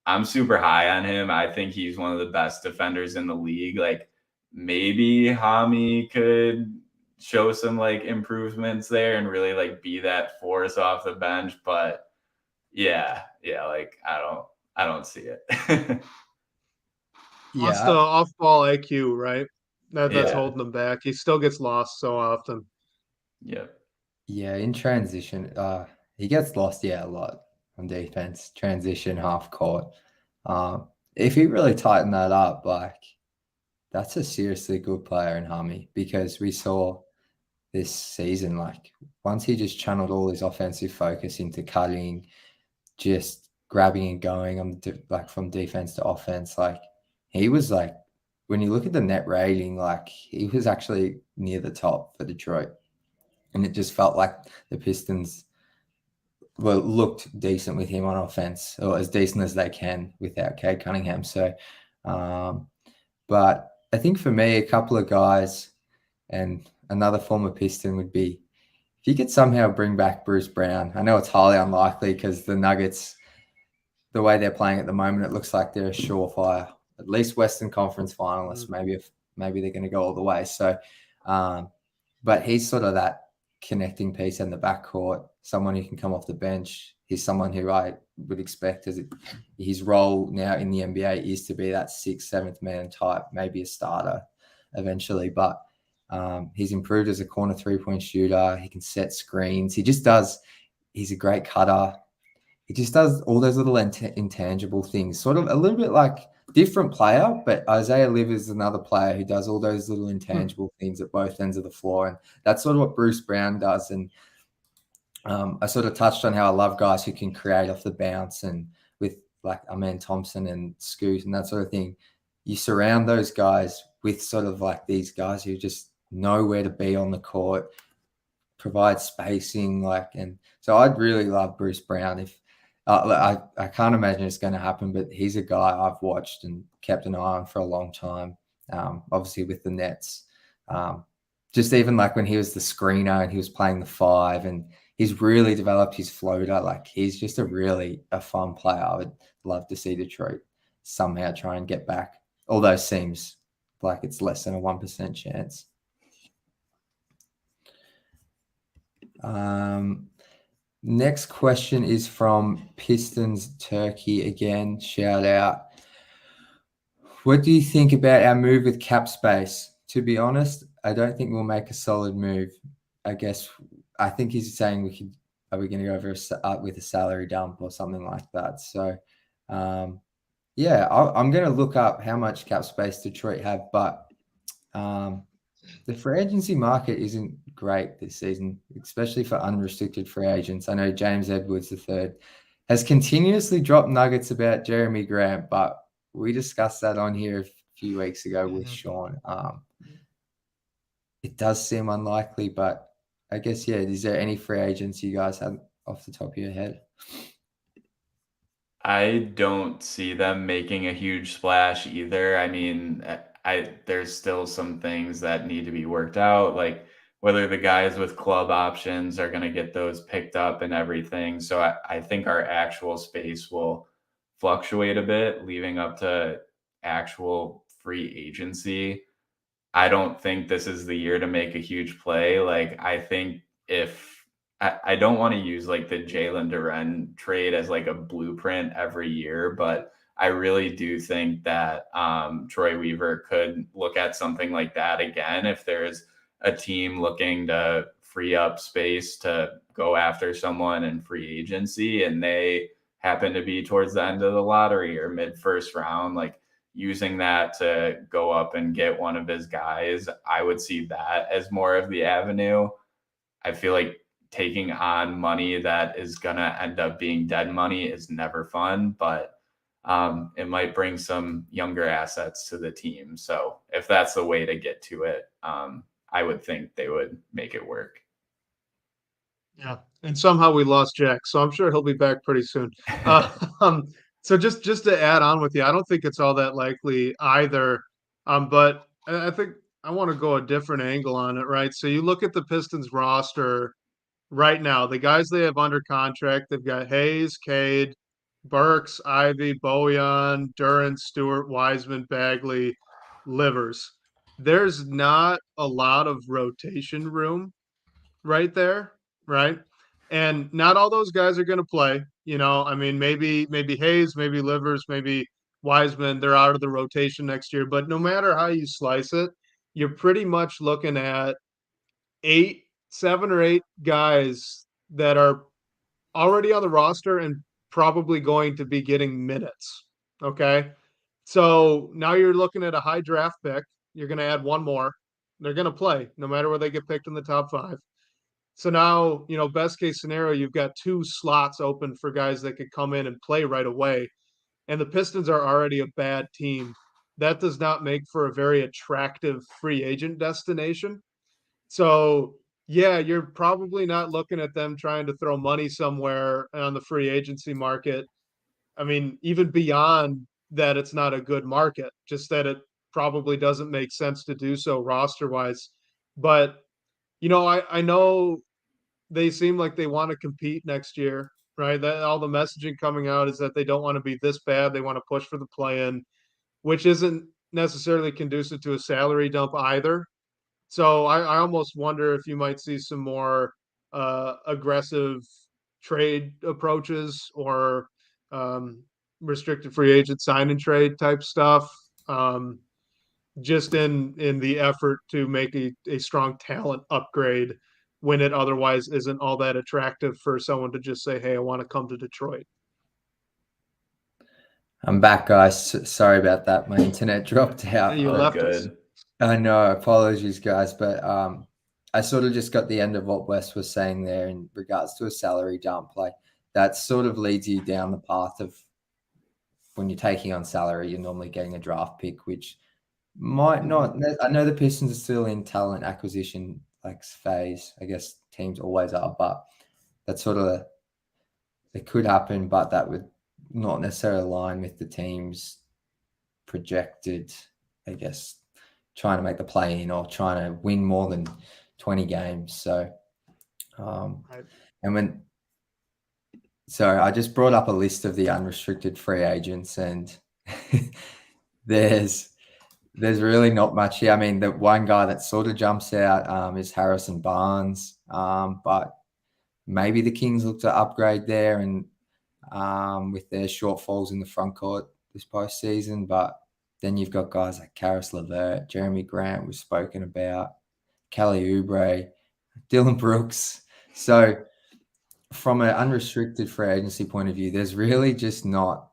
I'm super high on him. I think he's one of the best defenders in the league. Like maybe Hami could show some like improvements there and really like be that force off the bench, but yeah, like I don't see it. Lost the Yeah, off-ball IQ, right? That's Yeah. holding him back. He still gets lost so often. Yep. yeah. In transition, he gets lost, yeah, a lot on defense. Transition, half court. If he really tightened that up, like that's a seriously good player in Hami, because we saw this season, like once he just channeled all his offensive focus into cutting, just grabbing and going on like from defense to offense, like he was like, when you look at the net rating, like he was actually near the top for Detroit, and it just felt like the Pistons looked decent with him on offense, or as decent as they can without Cade Cunningham. So, but I think for me, a couple of guys and another former Piston would be, if you could somehow bring back Bruce Brown. I know it's highly unlikely because the Nuggets, the way they're playing at the moment, it looks like they're a surefire, at least Western Conference finalists. Maybe they're going to go all the way. So, but he's sort of that connecting piece in the backcourt, someone who can come off the bench. He's someone who I would expect his role now in the NBA is to be that 6th, 7th man type, maybe a starter eventually. But he's improved as a corner 3-point shooter. He can set screens. He's a great cutter. He just does all those little intangible things, sort of a little bit like different player, but Isaiah Livers is another player who does all those little intangible things at both ends of the floor. And that's sort of what Bruce Brown does. And I sort of touched on how I love guys who can create off the bounce, and with like Amen Thompson and Scoot and that sort of thing. You surround those guys with sort of like these guys who just know where to be on the court, provide spacing, and so I'd really love Bruce Brown. If I can't imagine it's going to happen, but he's a guy I've watched and kept an eye on for a long time. Obviously with the Nets, just even like when he was the screener and he was playing the 5, and he's really developed his floater. Like he's just a fun player. I would love to see Detroit somehow try and get back, although it seems like it's less than a 1% chance. Next question is from Pistons Turkey again. Shout out. What do you think about our move with cap space? To be honest, I don't think we'll make a solid move. I think he's saying are we going to go over with a salary dump or something like that? So, yeah, I'm going to look up how much cap space Detroit have, but the free agency market isn't great this season, especially for unrestricted free agents. I know James Edwards III has continuously dropped nuggets about Jeremy Grant, but we discussed that on here a few weeks ago with Sean. It does seem unlikely, but I guess, yeah, is there any free agents you guys have off the top of your head? I don't see them making a huge splash either. I mean, there's still some things that need to be worked out, like whether the guys with club options are going to get those picked up and everything. So I think our actual space will fluctuate a bit, leaving up to actual free agency. I don't think this is the year to make a huge play. Like, I think if I don't want to use like the Jalen Duren trade as like a blueprint every year, but I really do think that Troy Weaver could look at something like that again if there's a team looking to free up space to go after someone in free agency and they happen to be towards the end of the lottery or mid first round, like using that to go up and get one of his guys. I would see that as more of the avenue. I feel like taking on money that is going to end up being dead money is never fun, but it might bring some younger assets to the team. So if that's the way to get to it, I would think they would make it work. Yeah. And somehow we lost Jack, so I'm sure he'll be back pretty soon. So just to add on with you, I don't think it's all that likely either. But I think I want to go a different angle on it, right? So you look at the Pistons roster right now, the guys they have under contract, they've got Hayes, Cade, Burks, Ivy, Bojan, Duran, Stewart, Wiseman, Bagley, Livers. There's not a lot of rotation room right there, right? And not all those guys are going to play. I mean, maybe Hayes, maybe Livers, maybe Wiseman, they're out of the rotation next year. But no matter how you slice it, you're pretty much looking at 7 or 8 guys that are already on the roster and probably going to be getting minutes. Okay. So now you're looking at a high draft pick. You're going to add one more. They're going to play no matter where they get picked in the top 5. So now, best case scenario, you've got 2 slots open for guys that could come in and play right away. And the Pistons are already a bad team. That does not make for a very attractive free agent destination. So, yeah, you're probably not looking at them trying to throw money somewhere on the free agency market. I mean, even beyond that, it's not a good market, just that it probably doesn't make sense to do so roster wise. But, I know they seem like they want to compete next year, right? That all the messaging coming out is that they don't want to be this bad. They want to push for the play-in, which isn't necessarily conducive to a salary dump either. So I almost wonder if you might see some more aggressive trade approaches or restricted free agent sign and trade type stuff. Just in the effort to make a strong talent upgrade when it otherwise isn't all that attractive for someone to just say, hey, I want to come to Detroit. I'm back, guys. Sorry about that. My internet dropped out. You left us. I know. Apologies, guys. But I sort of just got the end of what Wes was saying there in regards to a salary dump. Like that sort of leads you down the path of when you're taking on salary, you're normally getting a draft pick, which might not. I know the Pistons are still in talent acquisition phase. I guess teams always are, but that's sort of it could happen, but that would not necessarily align with the team's projected, I guess, trying to make the play in or trying to win more than 20 games. So, so I just brought up a list of the unrestricted free agents, and there's really not much here. I mean, the one guy that sort of jumps out is Harrison Barnes, but maybe the Kings look to upgrade there and with their shortfalls in the front court this postseason. But then you've got guys like Karis LeVert, Jeremy Grant, we've spoken about, Kelly Oubre, Dillon Brooks. So from an unrestricted free agency point of view, there's really just not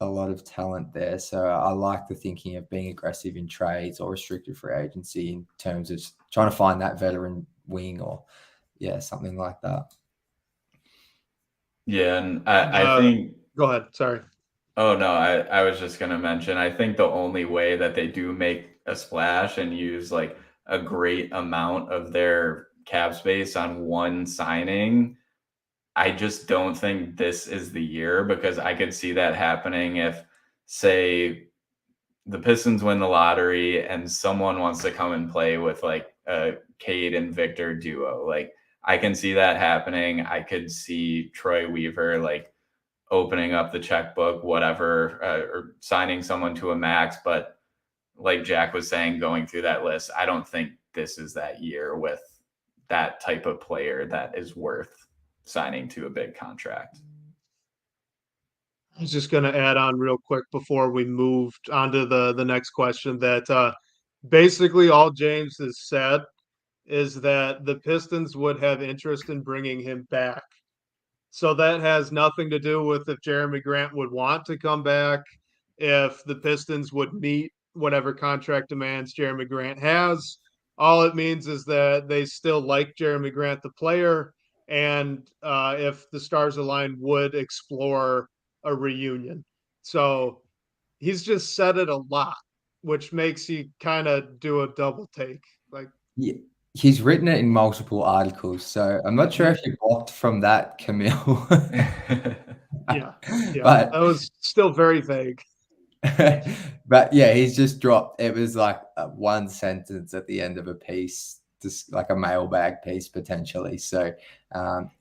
a lot of talent there. So I like the thinking of being aggressive in trades or restricted free agency in terms of trying to find that veteran wing or something like that. Yeah, and I think go ahead. Sorry. Oh no, I was just gonna mention, I think the only way that they do make a splash and use like a great amount of their cap space on one signing, I just don't think this is the year, because I could see that happening if, say, the Pistons win the lottery and someone wants to come and play with like a Cade and Victor duo. Like I can see that happening. I could see Troy Weaver like opening up the checkbook, whatever, or signing someone to a max. But like Jack was saying, going through that list, I don't think this is that year with that type of player that is worth signing to a big contract. I was just going to add on real quick before we moved on to the next question that basically all James has said is that the Pistons would have interest in bringing him back. So that has nothing to do with if Jeremy Grant would want to come back, if the Pistons would meet whatever contract demands Jeremy Grant has. All it means is that they still like Jeremy Grant, the player, and if the stars align, would explore a reunion. So he's just said it a lot, which makes you kind of do a double take. Like, yeah, he's written it in multiple articles, so I'm not sure if you blocked from that, Camille. Yeah. But That was still very vague. but yeah, he's just dropped. It was like one sentence at the end of a piece, just like a mailbag piece potentially. So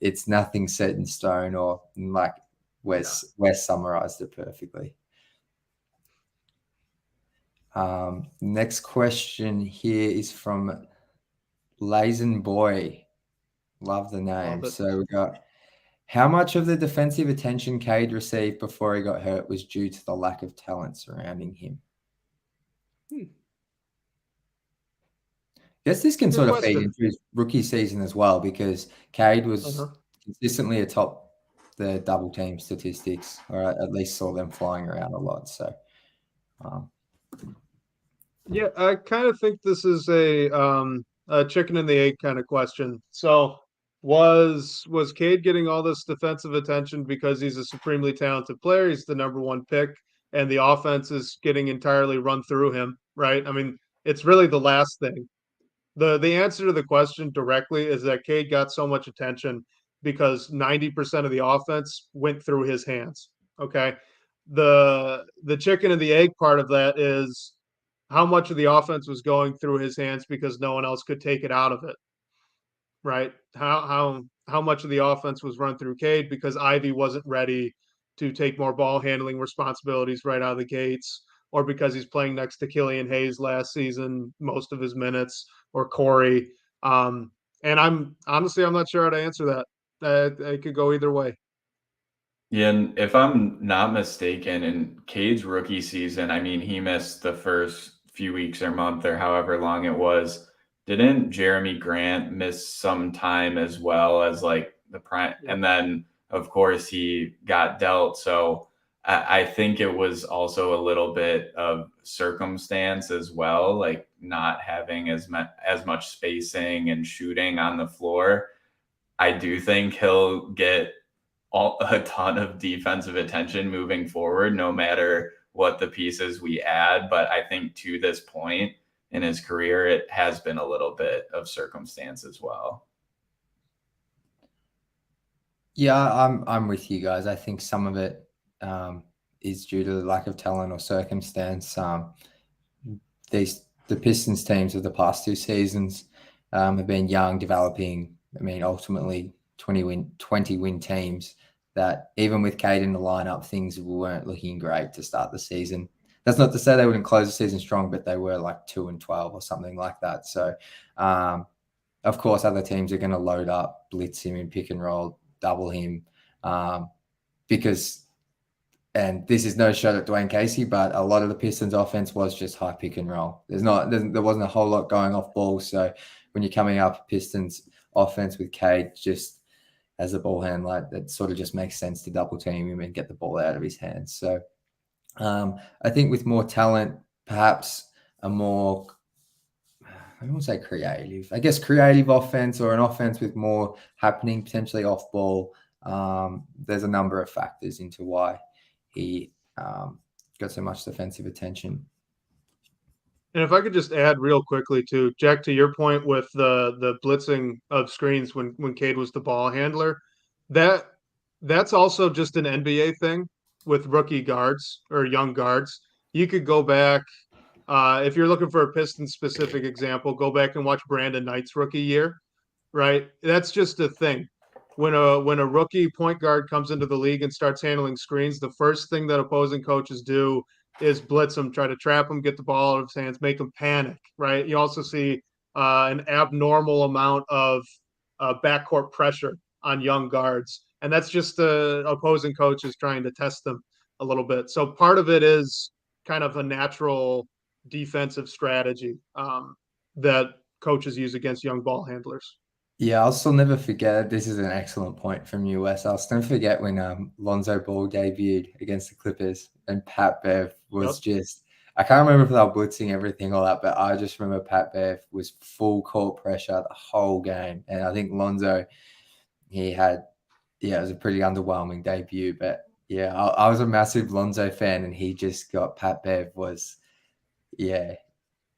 it's nothing set in stone, or like Wes summarized it perfectly. Next question here is from Lazen Boy. Love the name. Love it. So we got, how much of the defensive attention Cade received before he got hurt was due to the lack of talent surrounding him? Guess this can Good sort of feed question. into his rookie season as well, because Cade was consistently atop the double team statistics, or at least saw them flying around a lot. So, yeah, I kind of think this is a chicken and the egg kind of question. So, was Cade getting all this defensive attention because he's a supremely talented player? He's the number one pick, and the offense is getting entirely run through him, right? I mean, it's really the last thing. The answer to the question directly is that Cade got so much attention because 90% of the offense went through his hands. Okay. The chicken and the egg part of that is how much of the offense was going through his hands because no one else could take it out of it. Right? How much of the offense was run through Cade because Ivy wasn't ready to take more ball handling responsibilities right out of the gates, or because he's playing next to Killian Hayes last season, most of his minutes, or Corey. And I'm not sure how to answer that. It could go either way. Yeah, and if I'm not mistaken, in Cade's rookie season, I mean, he missed the first few weeks or month or however long it was. Didn't Jeremy Grant miss some time as well as like the prime? Yeah. And then, of course, he got dealt. So I think it was also a little bit of circumstance as well, like not having as much spacing and shooting on the floor. I do think he'll get a ton of defensive attention moving forward, no matter what the pieces we add. But I think to this point in his career, it has been a little bit of circumstance as well. Yeah, I'm with you guys. I think some of it is due to the lack of talent or circumstance. The Pistons teams of the past two seasons have been young, developing. I mean, ultimately 20 win teams that even with Cade in the lineup, things weren't looking great to start the season. That's not to say they wouldn't close the season strong, but they were like 2-12 or something like that. So, of course, other teams are going to load up, blitz him in pick and roll, double him, because, and this is no shot at Dwayne Casey, but a lot of the Pistons offense was just high pick and roll. There wasn't a whole lot going off ball. So when you're coming up Pistons offense with Cade just as a ball handler, it sort of just makes sense to double team him and get the ball out of his hands. So I think with more talent, perhaps a more, I don't want to say creative, I guess creative offense, or an offense with more happening potentially off ball. There's a number of factors into why he got so much defensive attention. And if I could just add real quickly too, Jack, to your point with the blitzing of screens when Cade was the ball handler, that's also just an NBA thing with rookie guards or young guards. You could go back if you're looking for a Pistons specific example, go back and watch Brandon Knight's rookie year, right? That's just a thing. When a rookie point guard comes into the league and starts handling screens, the first thing that opposing coaches do is blitz him, try to trap him, get the ball out of his hands, make him panic, right? You also see an abnormal amount of backcourt pressure on young guards, and that's just the opposing coaches trying to test them a little bit. So part of it is kind of a natural defensive strategy that coaches use against young ball handlers. Yeah, I'll still never forget. This is an excellent point from you, Wes. I'll still never forget when Lonzo Ball debuted against the Clippers and Pat Bev was just, I can't remember if they were blitzing everything or that, but I just remember Pat Bev was full court pressure the whole game. And I think Lonzo, it was a pretty underwhelming debut. But yeah, I was a massive Lonzo fan, and he just got, Pat Bev was, he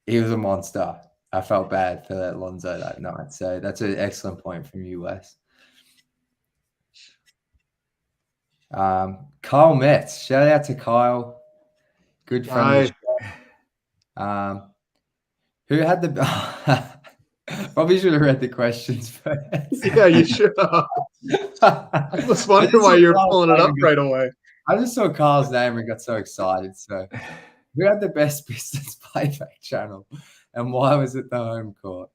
was a monster. I felt bad for that Lonzo that night. So that's an excellent point from you, Wes. Kyle Metz. Shout out to Kyle. Good friend of the show. Who had the probably should have read the questions first. Yeah, you should have. I was wondering why you're pulling it up right away. I just saw Kyle's name and got so excited. So, who had the best Pistons playback channel, and why was it the home court?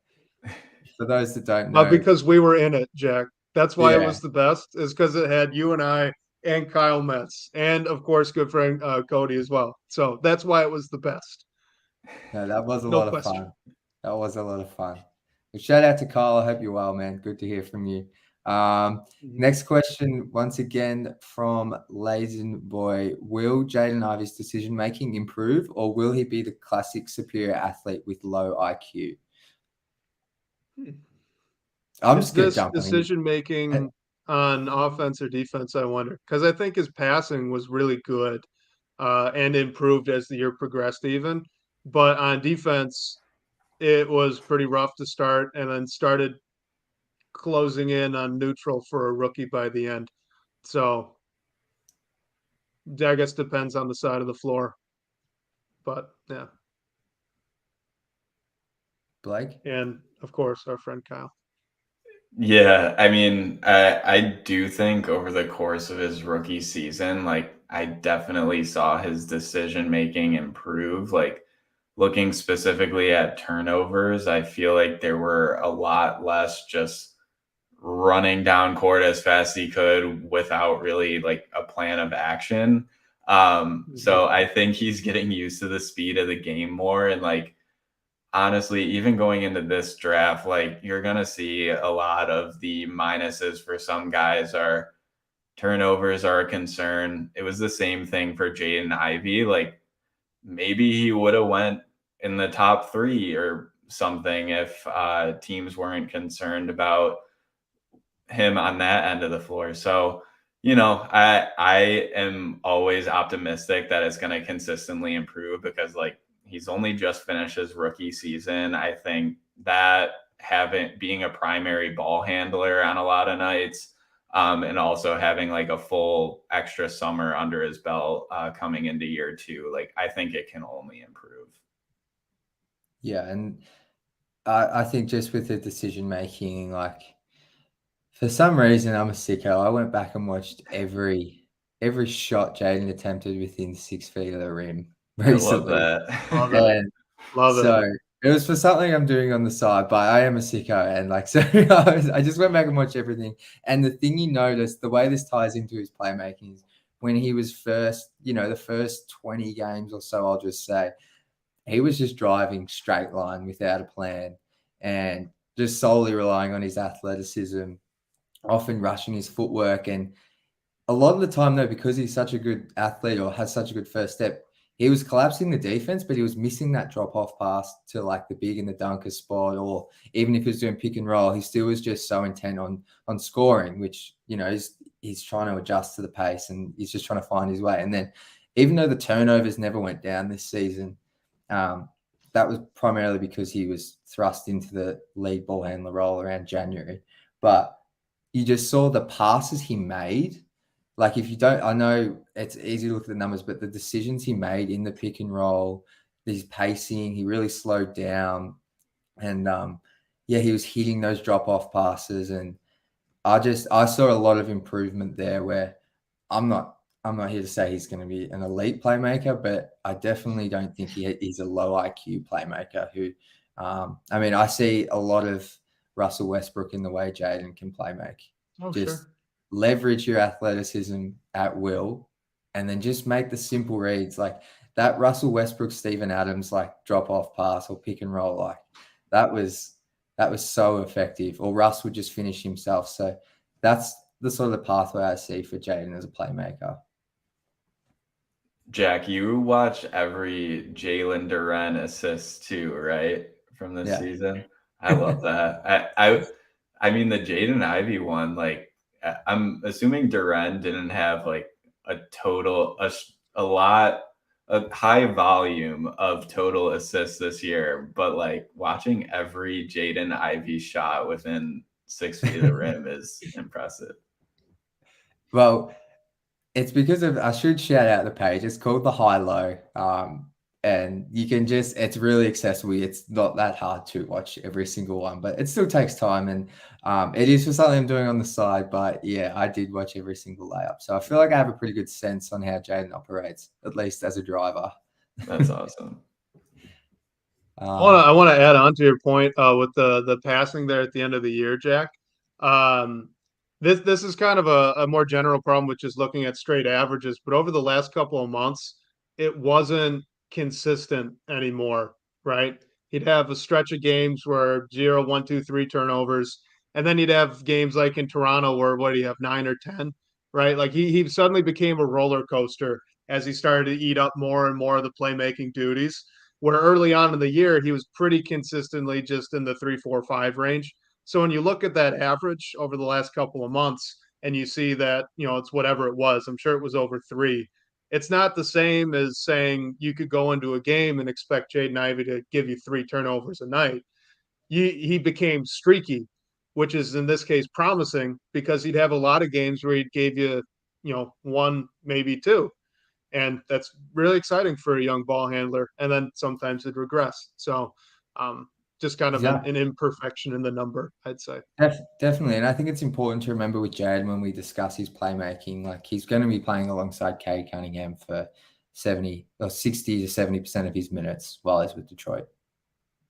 For those that don't know, Because we were in it, Jack. That's why it was the best. Is because it had you and I and Kyle Metz, and of course, good friend Cody as well. So that's why it was the best. No, that was a lot of fun. That was a lot of fun. But shout out to Kyle. I hope you're well, man. Good to hear from you. Next question, once again from Lazen Boy. Will Jaden Ivey's decision making improve, or will he be the classic superior athlete with low IQ? I'm just going to jump decision making on offense or defense, I wonder, because I think his passing was really good and improved as the year progressed, even. But on defense, it was pretty rough to start, and then started closing in on neutral for a rookie by the end. So I guess depends on the side of the floor. But yeah. Blake? And of course, our friend Kyle. Yeah, I mean, I do think over the course of his rookie season, like I definitely saw his decision making improve. Like looking specifically at turnovers, I feel like there were a lot less just running down court as fast as he could without really like a plan of action. So I think he's getting used to the speed of the game more, and like honestly, even going into this draft, like you're going to see a lot of the minuses for some guys are turnovers are a concern. It was the same thing for Jaden Ivey. Like maybe he would have went in the top 3 or something if teams weren't concerned about him on that end of the floor. So, you know, I am always optimistic that it's going to consistently improve because like he's only just finished his rookie season. I think that being a primary ball handler on a lot of nights, and also having like a full extra summer under his belt coming into year 2, like I think it can only improve. Yeah, and I think just with the decision making, like for some reason I'm a sicko. I went back and watched every shot Jaden attempted within 6 feet of the rim recently. I love that. Love it. Love so it. It was for something I'm doing on the side, but I am a sicko, and like so I just went back and watched everything. And the thing you notice, the way this ties into his playmaking is when he was first, the first 20 games or so, I'll just say, he was just driving straight line without a plan and just solely relying on his athleticism, often rushing his footwork. And a lot of the time, though, because he's such a good athlete or has such a good first step, he was collapsing the defense, but he was missing that drop-off pass to like the big in the dunker spot, or even if he was doing pick and roll, he still was just so intent on scoring, which, he's trying to adjust to the pace and he's just trying to find his way. And then even though the turnovers never went down this season, that was primarily because he was thrust into the lead ball handler role around January. But you just saw the passes he made. Like if you don't, I know it's easy to look at the numbers, but the decisions he made in the pick and roll, his pacing, he really slowed down. And he was hitting those drop-off passes. And I saw a lot of improvement there where I'm not here to say he's going to be an elite playmaker, but I definitely don't think he's a low IQ playmaker who, I see a lot of Russell Westbrook in the way Jaden can play make. Sure. Leverage your athleticism at will and then just make the simple reads like that Russell Westbrook, Steven Adams, like drop off pass or pick and roll. Like that was so effective, or Russ would just finish himself. So that's the sort of pathway I see for Jaden as a playmaker. Jack, you watch every Jalen Duren assist too, right? From this season. I love that. I mean the Jaden Ivey one, like I'm assuming Duren didn't have like a high volume of total assists this year, but like watching every Jaden Ivey shot within 6 feet of the rim is impressive. Well, It's because of, I should shout out the page. It's called the High Low. And you can just, it's really accessible. It's not that hard to watch every single one, but it still takes time. And it is for something I'm doing on the side. But yeah, I did watch every single layup. So I feel like I have a pretty good sense on how Jaden operates, at least as a driver. That's awesome. I want to add on to your point with the passing there at the end of the year, Jack. This is kind of a more general problem, which is looking at straight averages. But over the last couple of months, it wasn't consistent anymore, right? He'd have a stretch of games where 0, 1, 2, 3 turnovers, and then he'd have games like in Toronto where what do you have 9 or 10, right? Like he suddenly became a roller coaster as he started to eat up more and more of the playmaking duties. Where early on in the year he was pretty consistently just in the 3, 4, 5 range. So when you look at that average over the last couple of months and you see that, it's whatever it was, I'm sure it was over 3. It's not the same as saying you could go into a game and expect Jaden Ivey to give you 3 turnovers a night. He became streaky, which is in this case promising because he'd have a lot of games where he'd give you, 1, maybe 2. And that's really exciting for a young ball handler. And then sometimes it regress. So just kind of an imperfection in the number, I'd say. Definitely. And I think it's important to remember with Jaden when we discuss his playmaking, like he's going to be playing alongside Cade Cunningham for 60 to 70% of his minutes while he's with Detroit,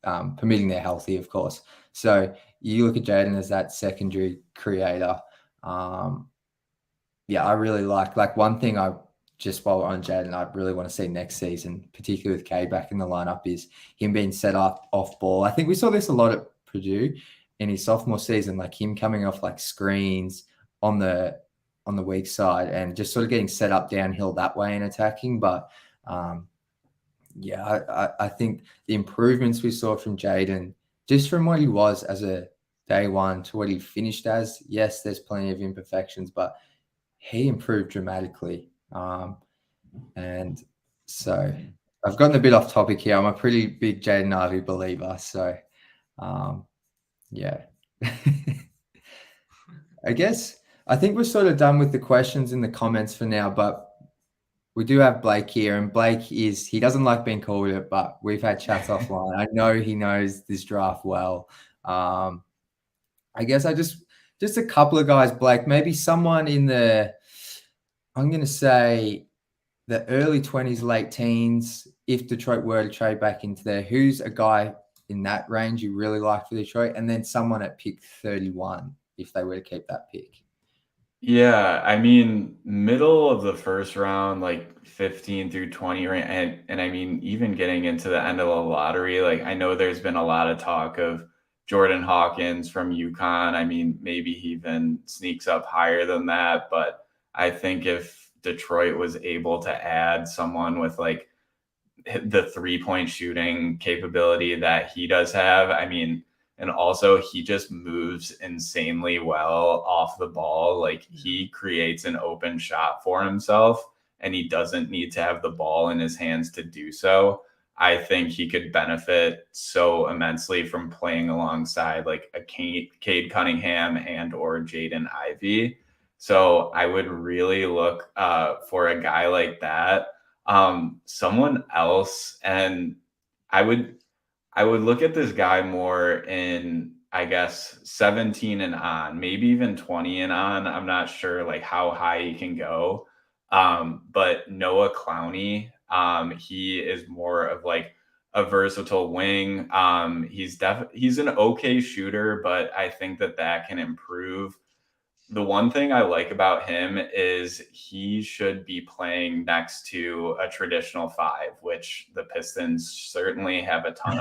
permitting they're healthy, of course. So you look at Jaden as that secondary creator. I really like one thing just while we're on Jaden, I really want to see next season, particularly with Cade back in the lineup, is him being set up off ball. I think we saw this a lot at Purdue in his sophomore season, like him coming off like screens on the weak side and just sort of getting set up downhill that way and attacking. But I think the improvements we saw from Jaden, just from what he was as a day one to what he finished as, yes, there's plenty of imperfections, but he improved dramatically. And so I've gotten a bit off topic here. I'm a pretty big Jaden Ivey believer. So, I think we're sort of done with the questions in the comments for now, but we do have Blake here, and Blake he doesn't like being called it, but we've had chats offline. I know he knows this draft well. I guess just a couple of guys, Blake, maybe someone in I'm going to say the early 20s, late teens, if Detroit were to trade back into there, who's a guy in that range you really like for Detroit? And then someone at pick 31, if they were to keep that pick. Yeah, I mean, middle of the first round, like 15 through 20 range. And I mean, even getting into the end of the lottery, like I know there's been a lot of talk of Jordan Hawkins from UConn. I mean, maybe he even sneaks up higher than that, but I think if Detroit was able to add someone with like the 3-point shooting capability that he does have, I mean, and also he just moves insanely well off the ball. Like he creates an open shot for himself and he doesn't need to have the ball in his hands to do so. I think he could benefit so immensely from playing alongside like a Cade Cunningham and or Jaden Ivey. So I would really look for a guy like that, someone else. And I would look at this guy more in, I guess, 17 and on, maybe even 20 and on. I'm not sure like how high he can go. But Noah Clowney, he is more of like a versatile wing. He's an okay shooter, but I think that can improve. The one thing I like about him is he should be playing next to a traditional 5, which the Pistons certainly have a ton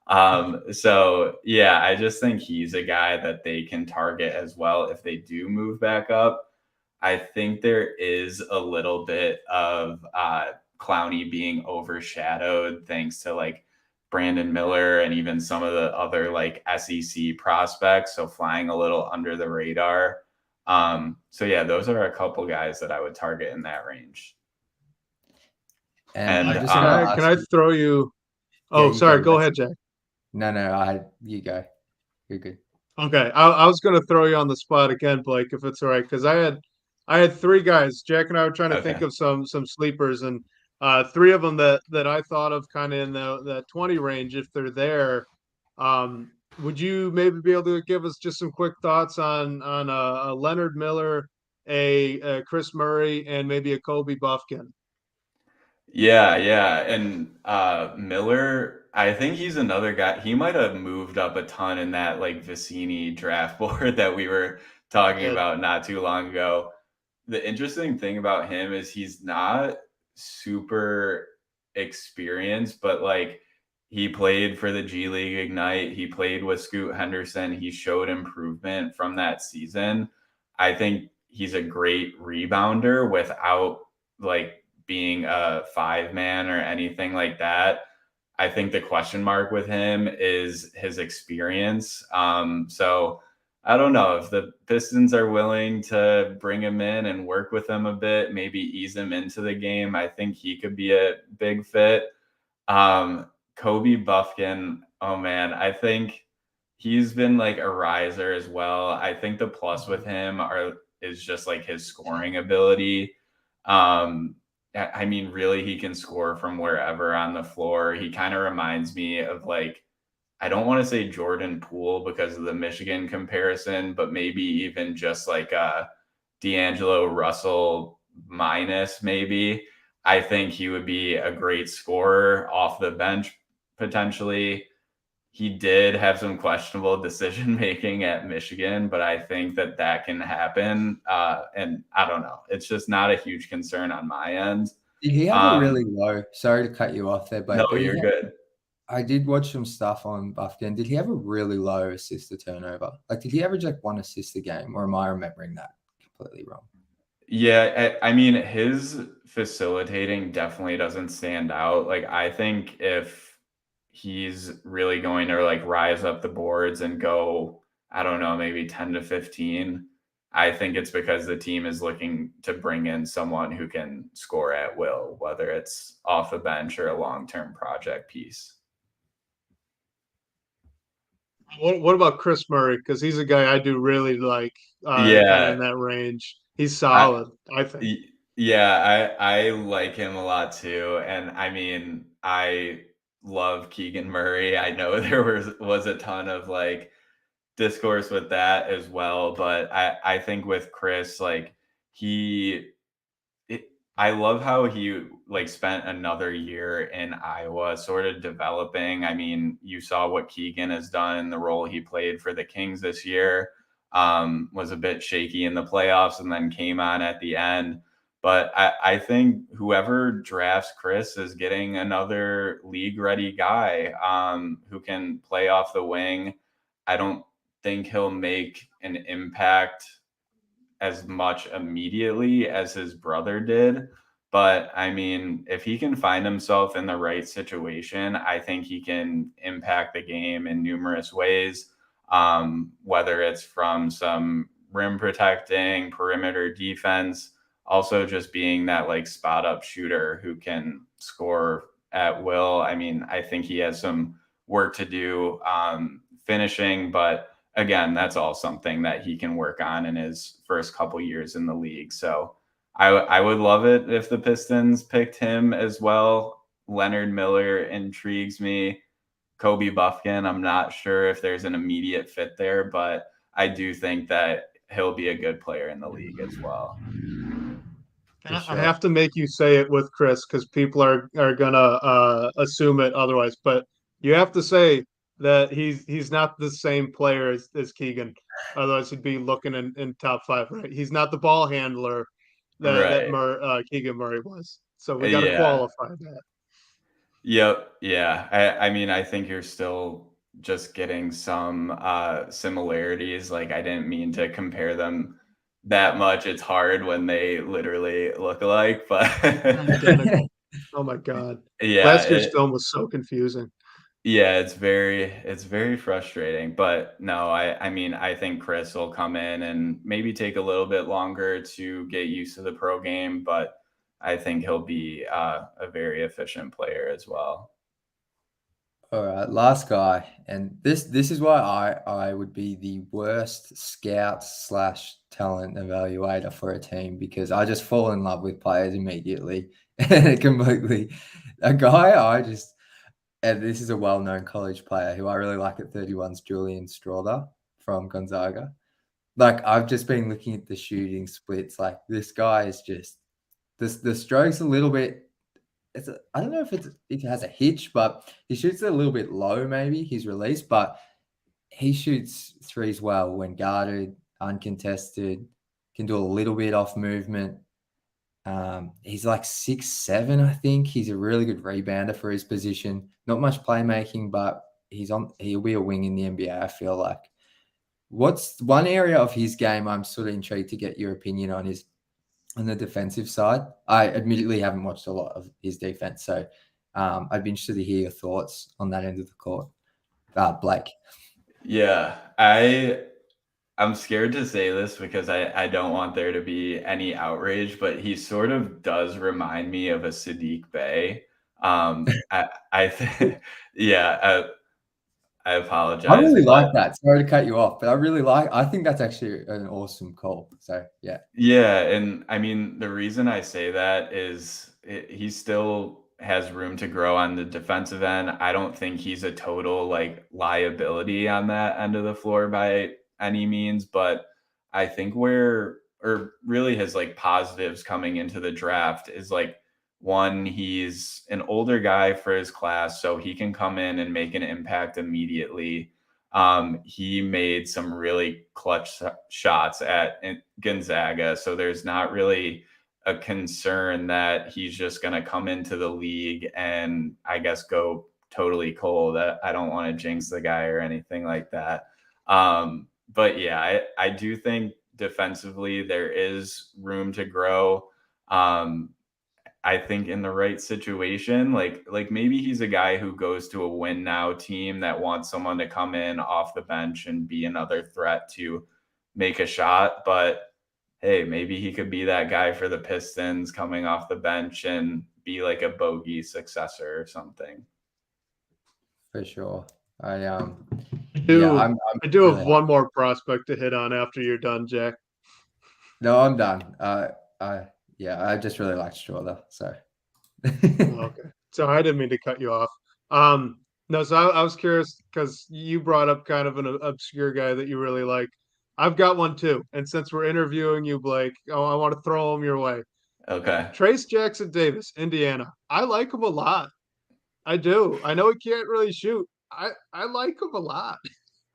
of. So yeah, I just think he's a guy that they can target as well if they do move back up. I think there is a little bit of Clowney being overshadowed thanks to like Brandon Miller and even some of the other like SEC prospects. So flying a little under the radar. So yeah, those are a couple guys that I would target in that range. And can I throw you? Oh, yeah, sorry. Go ahead, Jack. No, you go. You're good. Okay. I was going to throw you on the spot again, Blake, if it's all right. Cause I had I had three guys. Jack and I were trying to think Okay. of some sleepers, and three of them that I thought of kind of in the 20 range if they're there. Would you maybe be able to give us just some quick thoughts on a Leonard Miller, a Chris Murray, and maybe a Kobe Buffkin? Yeah, yeah. And Miller, I think he's another guy. He might have moved up a ton in that like Vicini draft board that we were talking Did. about not too long ago. The interesting thing about him is he's not super experienced, but like he played for the G League Ignite. He played with Scoot Henderson. He showed improvement from that season. I think he's a great rebounder without like being a five man or anything like that. I think the question mark with him is his experience. So I don't know if the Pistons are willing to bring him in and work with him a bit, maybe ease him into the game. I think he could be a big fit. Kobe Buffkin, oh man, I think he's been like a riser as well. I think the plus with him is just like his scoring ability. I mean, really, he can score from wherever on the floor. He kind of reminds me of like I don't want to say Jordan Poole because of the Michigan comparison, but maybe even just like D'Angelo Russell minus maybe. I think he would be a great scorer off the bench potentially. He did have some questionable decision making at Michigan, but I think that can happen. And I don't know. It's just not a huge concern on my end. Did he have a really low? Sorry to cut you off there, No, but you're good. I did watch some stuff on Buffkin. Did he have a really low assist to turnover? Like, did he average like 1 assist a game, or am I remembering that completely wrong? Yeah, I mean, his facilitating definitely doesn't stand out. Like, I think if he's really going to like rise up the boards and go, I don't know, maybe 10 to 15, I think it's because the team is looking to bring in someone who can score at will, whether it's off the bench or a long-term project piece. What about Chris Murray? Because he's a guy I do really like, kind of in Yeah, that range. He's I solid, I think. Yeah, I like him a lot too. And I mean, I love Keegan Murray. I know there was a ton of like discourse with that as well, but I think with Chris, like he I love how he like spent another year in Iowa sort of developing. I mean, you saw what Keegan has done in the role he played for the Kings this year. Was a bit shaky in the playoffs and then came on at the end. But I think whoever drafts Chris is getting another league ready guy who can play off the wing. I don't think he'll make an impact as much immediately as his brother did. But I mean, if he can find himself in the right situation, I think he can impact the game in numerous ways, whether it's from some rim protecting, perimeter defense, also just being that like spot up shooter who can score at will. I mean, I think he has some work to do finishing, but again, that's all something that he can work on in his first couple years in the league. So I would love it if the Pistons picked him as well. Leonard Miller intrigues me. Kobe Buffkin, I'm not sure if there's an immediate fit there, but I do think that he'll be a good player in the league as well. For I sure. have to make you say it with Chris because people are gonna assume it otherwise. But you have to say that he's not the same player as Keegan. Otherwise, he'd be looking in top five, right? He's not the ball handler Right. Keegan Murray was. So we got to Yeah. qualify that. Yep. Yeah. I mean, I think you're still just getting some similarities. Like, I didn't mean to compare them that much. It's hard when they literally look alike, but Identical. Oh my God. yeah, Last year's film was so confusing. yeah, it's very frustrating. But no, I mean, I think Chris will come in and maybe take a little bit longer to get used to the pro game, but I think he'll be a very efficient player as well. All right, last guy, and this is why I would be the worst scout / talent evaluator for a team, because I just fall in love with players immediately and completely. A guy and this is a well-known college player who I really like at 31's Julian Strawther from Gonzaga. Like, I've just been looking at the shooting splits. Like, this guy is just the strokes a little bit. I don't know if it has a hitch, but he shoots it a little bit low, maybe his release, but he shoots threes well when guarded, uncontested, can do a little bit off movement. He's like 6'7", I think. He's a really good rebounder for his position. Not much playmaking, but he'll be a wing in the NBA, I feel like. What's one area of his game I'm sort of intrigued to get your opinion on is on the defensive side. I admittedly haven't watched a lot of his defense, so I'd be interested to hear your thoughts on that end of the court. Blake. Yeah, I'm scared to say this because I don't want there to be any outrage, but he sort of does remind me of a Sadiq Bey. Yeah, I apologize. I really like that. Sorry to cut you off, but I think that's actually an awesome call. So, yeah. Yeah, and I mean, the reason I say that is he still has room to grow on the defensive end. I don't think he's a total like liability on that end of the floor by any means, but I think or really his like positives coming into the draft is like one, he's an older guy for his class, so he can come in and make an impact immediately. He made some really clutch shots at Gonzaga, so there's not really a concern that he's just going to come into the league and I guess go totally cold. I don't want to jinx the guy or anything like that. But yeah, I do think defensively there is room to grow. I think in the right situation, like maybe he's a guy who goes to a win now team that wants someone to come in off the bench and be another threat to make a shot. But hey, maybe he could be that guy for the Pistons coming off the bench and be like a bogey successor or something. For sure. I I'm do really have one more prospect to hit on after you're done, Jack. No, I'm done. I just really like Strawther. So. Okay. So I didn't mean to cut you off. No, so I was curious because you brought up kind of an obscure guy that you really like. I've got one too. And since we're interviewing you, Blake, I want to throw him your way. Okay. Trace Jackson Davis, Indiana. I like him a lot. I do. I know he can't really shoot. I like him a lot.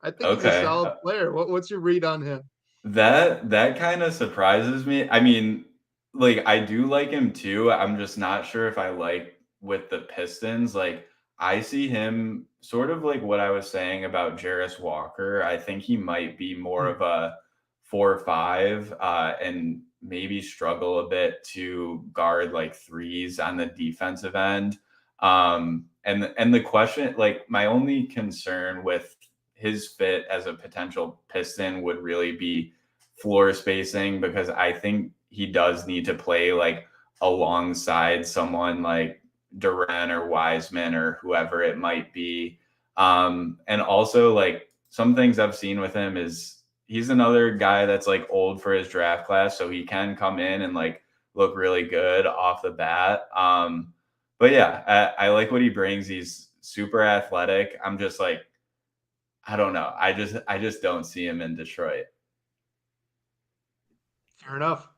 I think he's a Okay. solid player. What's your read on him? That kind of surprises me. I mean, like I do like him too. I'm just not sure if I like with the Pistons. Like I see him sort of like what I was saying about Jarris Walker. I think he might be more of a 4 or 5 and maybe struggle a bit to guard like threes on the defensive end. And the question, like my only concern with his fit as a potential Piston would really be floor spacing, because I think he does need to play like alongside someone like Duran or Wiseman or whoever it might be. And also like some things I've seen with him is he's another guy that's like old for his draft class, so he can come in and like look really good off the bat. But yeah, I like what he brings. He's super athletic. I'm just like, I don't know. I just don't see him in Detroit. Fair enough.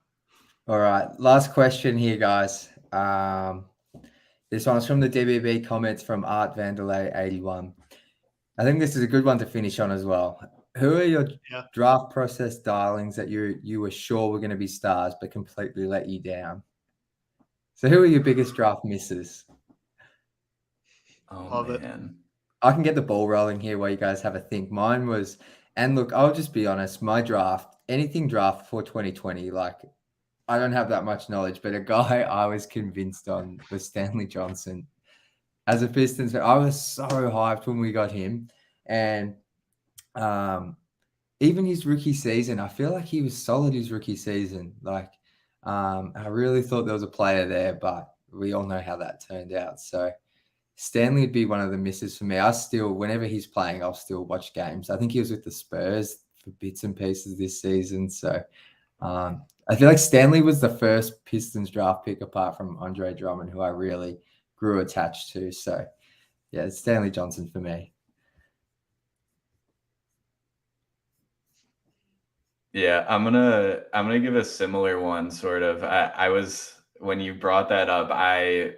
All right, last question here, guys. This one's from the DBB comments from Art Vanderlei 81. I think this is a good one to finish on as well. Who are your draft process darlings that you were sure were going to be stars but completely let you down? So who are your biggest draft misses? Oh, Love man. I can get the ball rolling here while you guys have a think. Mine was, and look, I'll just be honest, my draft, anything draft for 2020, like I don't have that much knowledge, but a guy I was convinced on was Stanley Johnson. As a Pistons fan, I was so hyped when we got him. And even his rookie season, I feel like he was solid his rookie season. Like, I really thought there was a player there, but we all know how that turned out. So Stanley would be one of the misses for me. Whenever he's playing, I'll still watch games. I think he was with the Spurs for bits and pieces this season. So I feel like Stanley was the first Pistons draft pick apart from Andre Drummond, who I really grew attached to. So yeah, it's Stanley Johnson for me. Yeah, I'm gonna give a similar one, sort of. I was, when you brought that up, I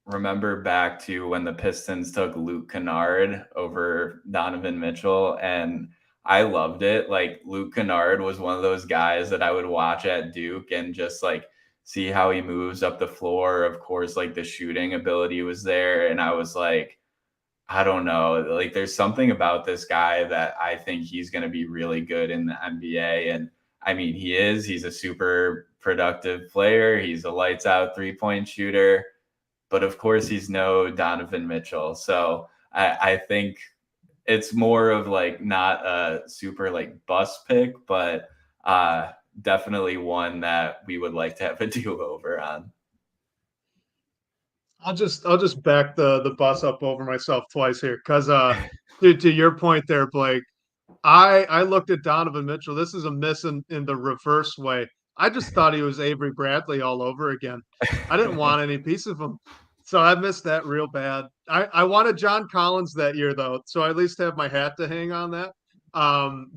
remember back to when the Pistons took Luke Kennard over Donovan Mitchell, and I loved it. Like, Luke Kennard was one of those guys that I would watch at Duke and just like see how he moves up the floor. Of course, like the shooting ability was there, and I was like, I don't know. Like, there's something about this guy that I think he's going to be really good in the NBA. And I mean, he's a super productive player. He's a lights out 3-point shooter, but of course he's no Donovan Mitchell. So I think it's more of like not a super like bust pick, but definitely one that we would like to have a do over on. I'll just back the bus up over myself twice here, because to your point there, Blake, I looked at Donovan Mitchell. This is a miss in the reverse way. I just thought he was Avery Bradley all over again. I didn't want any piece of him. So I missed that real bad. I wanted John Collins that year though, so I at least have my hat to hang on that.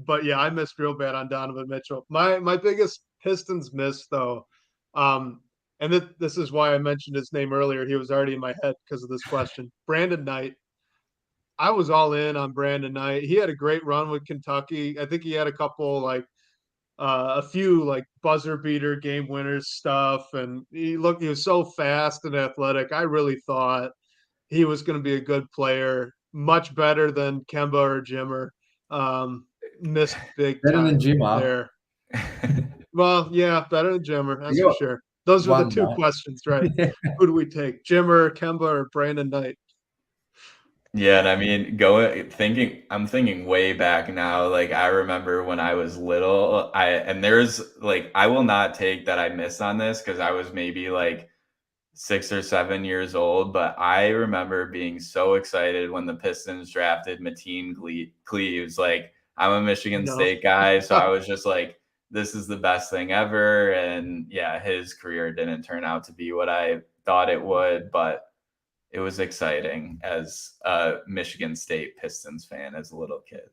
But yeah, I missed real bad on Donovan Mitchell. My biggest Pistons miss though, and this is why I mentioned his name earlier. He was already in my head because of this question. Brandon Knight. I was all in on Brandon Knight. He had a great run with Kentucky. I think he had a couple like a few like buzzer beater game winners stuff, and he was so fast and athletic. I really thought he was going to be a good player, much better than Kemba or Jimmer. Missed big Better than time Jimmer. there. Well, yeah, better than Jimmer, that's for sure. Those are the two questions, right? Yeah. Who do we take, Jimmer, Kemba, or Brandon Knight? Yeah, and I mean, I'm thinking way back now. Like, I remember when I was little, I will not take that I missed on this because I was maybe like 6 or 7 years old, but I remember being so excited when the Pistons drafted Mateen Cleaves. Like, I'm a Michigan State guy, so I was just like, this is the best thing ever. And yeah, his career didn't turn out to be what I thought it would, but it was exciting as a Michigan State Pistons fan as a little kid.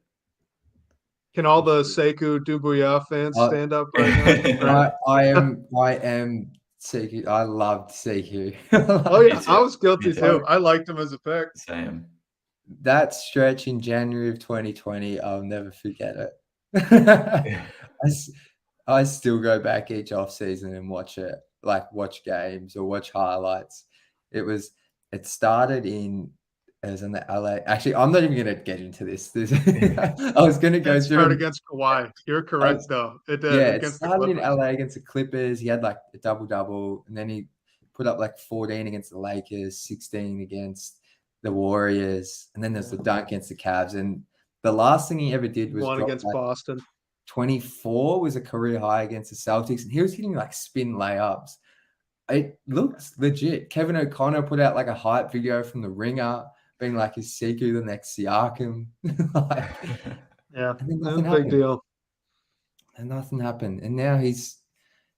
Can all the Sekou Doumbouya fans stand up right now? I am Sekou. I loved Sekou. Oh yeah, I was guilty too. I liked him as a pick. Same. That stretch in January of 2020, I'll never forget it. I still go back each off season and watch it, like watch games or watch highlights. It started in the LA. Actually, I'm not even going to get into this. I was going to go through. Start against Kawhi. You're correct, though. It did. Yeah, it started in LA against the Clippers. He had like a double-double, and then he put up like 14 against the Lakers, 16 against the Warriors, and then there's the dunk against the Cavs. And the last thing he ever did was one against Boston. 24 was a career high against the Celtics, and he was hitting like spin layups. It looks legit. Kevin O'Connor put out like a hype video from the Ringer, being like, "Is Sekou the next Siakam?" Yeah, big deal. And nothing happened. And now he's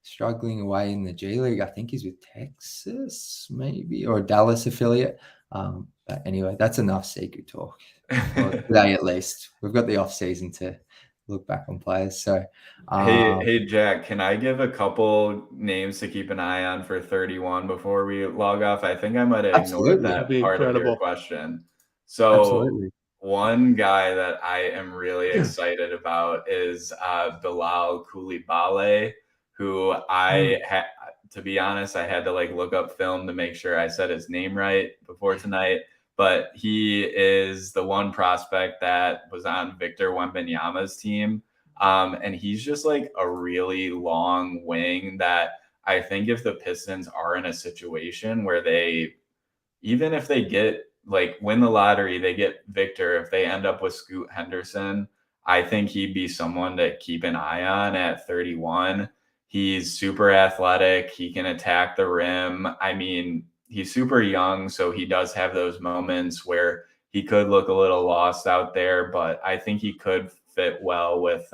struggling away in the G League. I think he's with Texas, maybe, or a Dallas affiliate. But anyway, that's enough Sekou talk for today, at least. We've got the off season to look back on players. So, hey, Jack, can I give a couple names to keep an eye on for 31 before we log off? I think I might have ignored that part of your question. So, one guy that I am really excited about is Bilal Coulibaly, who to be honest, I had to like look up film to make sure I said his name right before tonight. But he is the one prospect that was on Victor Wembanyama's team. And he's just like a really long wing that I think if the Pistons are in a situation where even if they win the lottery, they get Victor, if they end up with Scoot Henderson, I think he'd be someone to keep an eye on at 31. He's super athletic. He can attack the rim. I mean, he's super young, so he does have those moments where he could look a little lost out there, but I think he could fit well with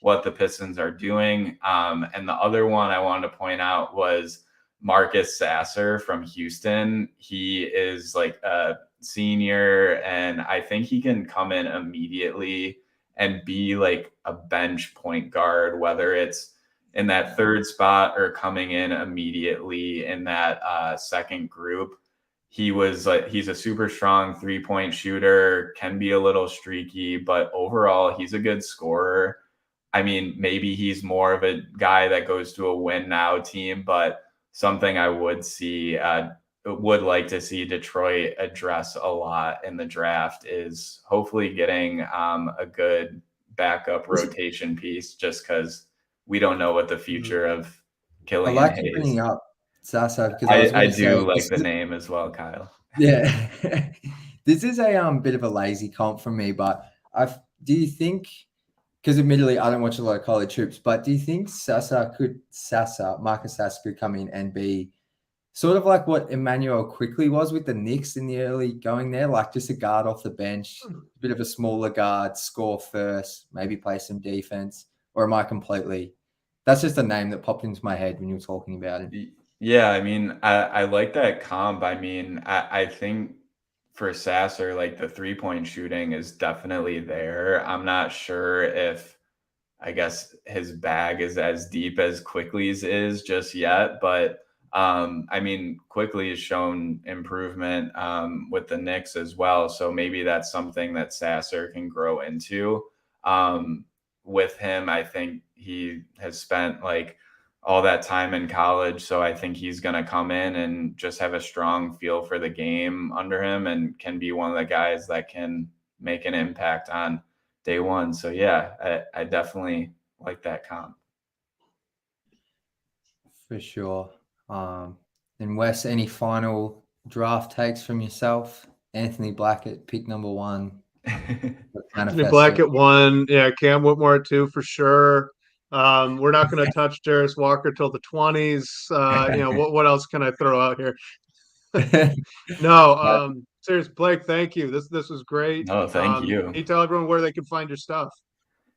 what the Pistons are doing. And the other one I wanted to point out was Marcus Sasser from Houston. He is like a senior, and I think he can come in immediately and be like a bench point guard, whether it's in that third spot or coming in immediately in that second group. He's a super strong 3-point shooter, can be a little streaky, but overall he's a good scorer. I mean, maybe he's more of a guy that goes to a win now team, but something I would like to see Detroit address a lot in the draft is hopefully getting a good backup rotation piece, just because we don't know what the future of I Killian like you Hayes. bringing up Sasa because I was I going to say do like the name as well, Kyle. Yeah, this is a bit of a lazy comp from me, but do you think? Because admittedly, I don't watch a lot of college hoops, but do you think Marcus Sasser could come in and be sort of like what Emmanuel Quickly was with the Knicks in the early going there, like just a guard off the bench, a bit of a smaller guard, score first, maybe play some defense? Or am I completely? That's just a name that popped into my head when you were talking about it. Yeah, I mean, I like that comp. I mean, I think for Sasser, like the 3-point shooting is definitely there. I'm not sure if, I guess, his bag is as deep as Quickly's is just yet, but I mean, Quickly has shown improvement with the Knicks as well, so maybe that's something that Sasser can grow into. With him, I think he has spent like all that time in college, so I think he's going to come in and just have a strong feel for the game under him and can be one of the guys that can make an impact on day one. So yeah, I definitely like that comp. For sure. And Wes, any final draft takes from yourself? Anthony Blackett, pick number 1. Anthony Blackett 1. Yeah, Cam Whitmore at 2 for sure. We're not going to touch Jarris Walker till the 20s. What else can I throw out here? No, serious, Blake, thank you. This was great. No, thank you. Can you tell everyone where they can find your stuff?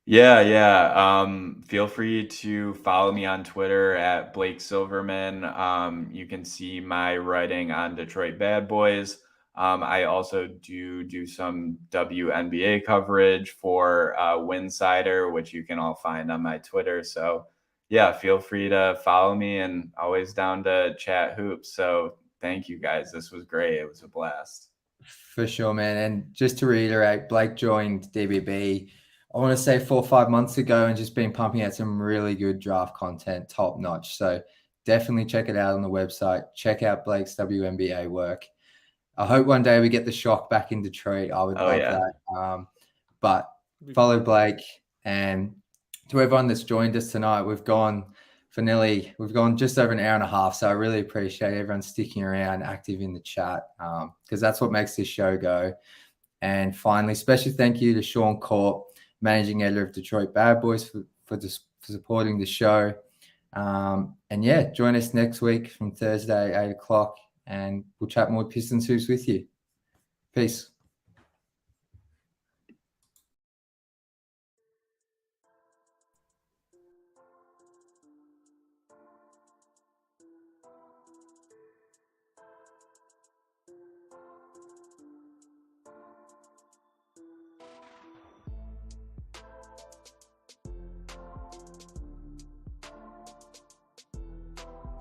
Yeah. Feel free to follow me on Twitter at Blake Silverman. You can see my writing on Detroit Bad Boys. I also do some WNBA coverage for Winsider, which you can all find on my Twitter. So yeah, feel free to follow me, and always down to chat hoops. So thank you guys. This was great. It was a blast. For sure, man. And just to reiterate, Blake joined DBB, I want to say 4 or 5 months ago, and just been pumping out some really good draft content, top notch. So definitely check it out on the website. Check out Blake's WNBA work. I hope one day we get the Shock back in Detroit. I would love that. But follow Blake, and to everyone that's joined us tonight, we've gone just over an hour and a half. So I really appreciate everyone sticking around, active in the chat, because that's what makes this show go. And finally, special thank you to Sean Corp, managing editor of Detroit Bad Boys, for supporting the show. And yeah, join us next week from Thursday, 8 o'clock, and we'll chat more Pistons hoops with you. Peace.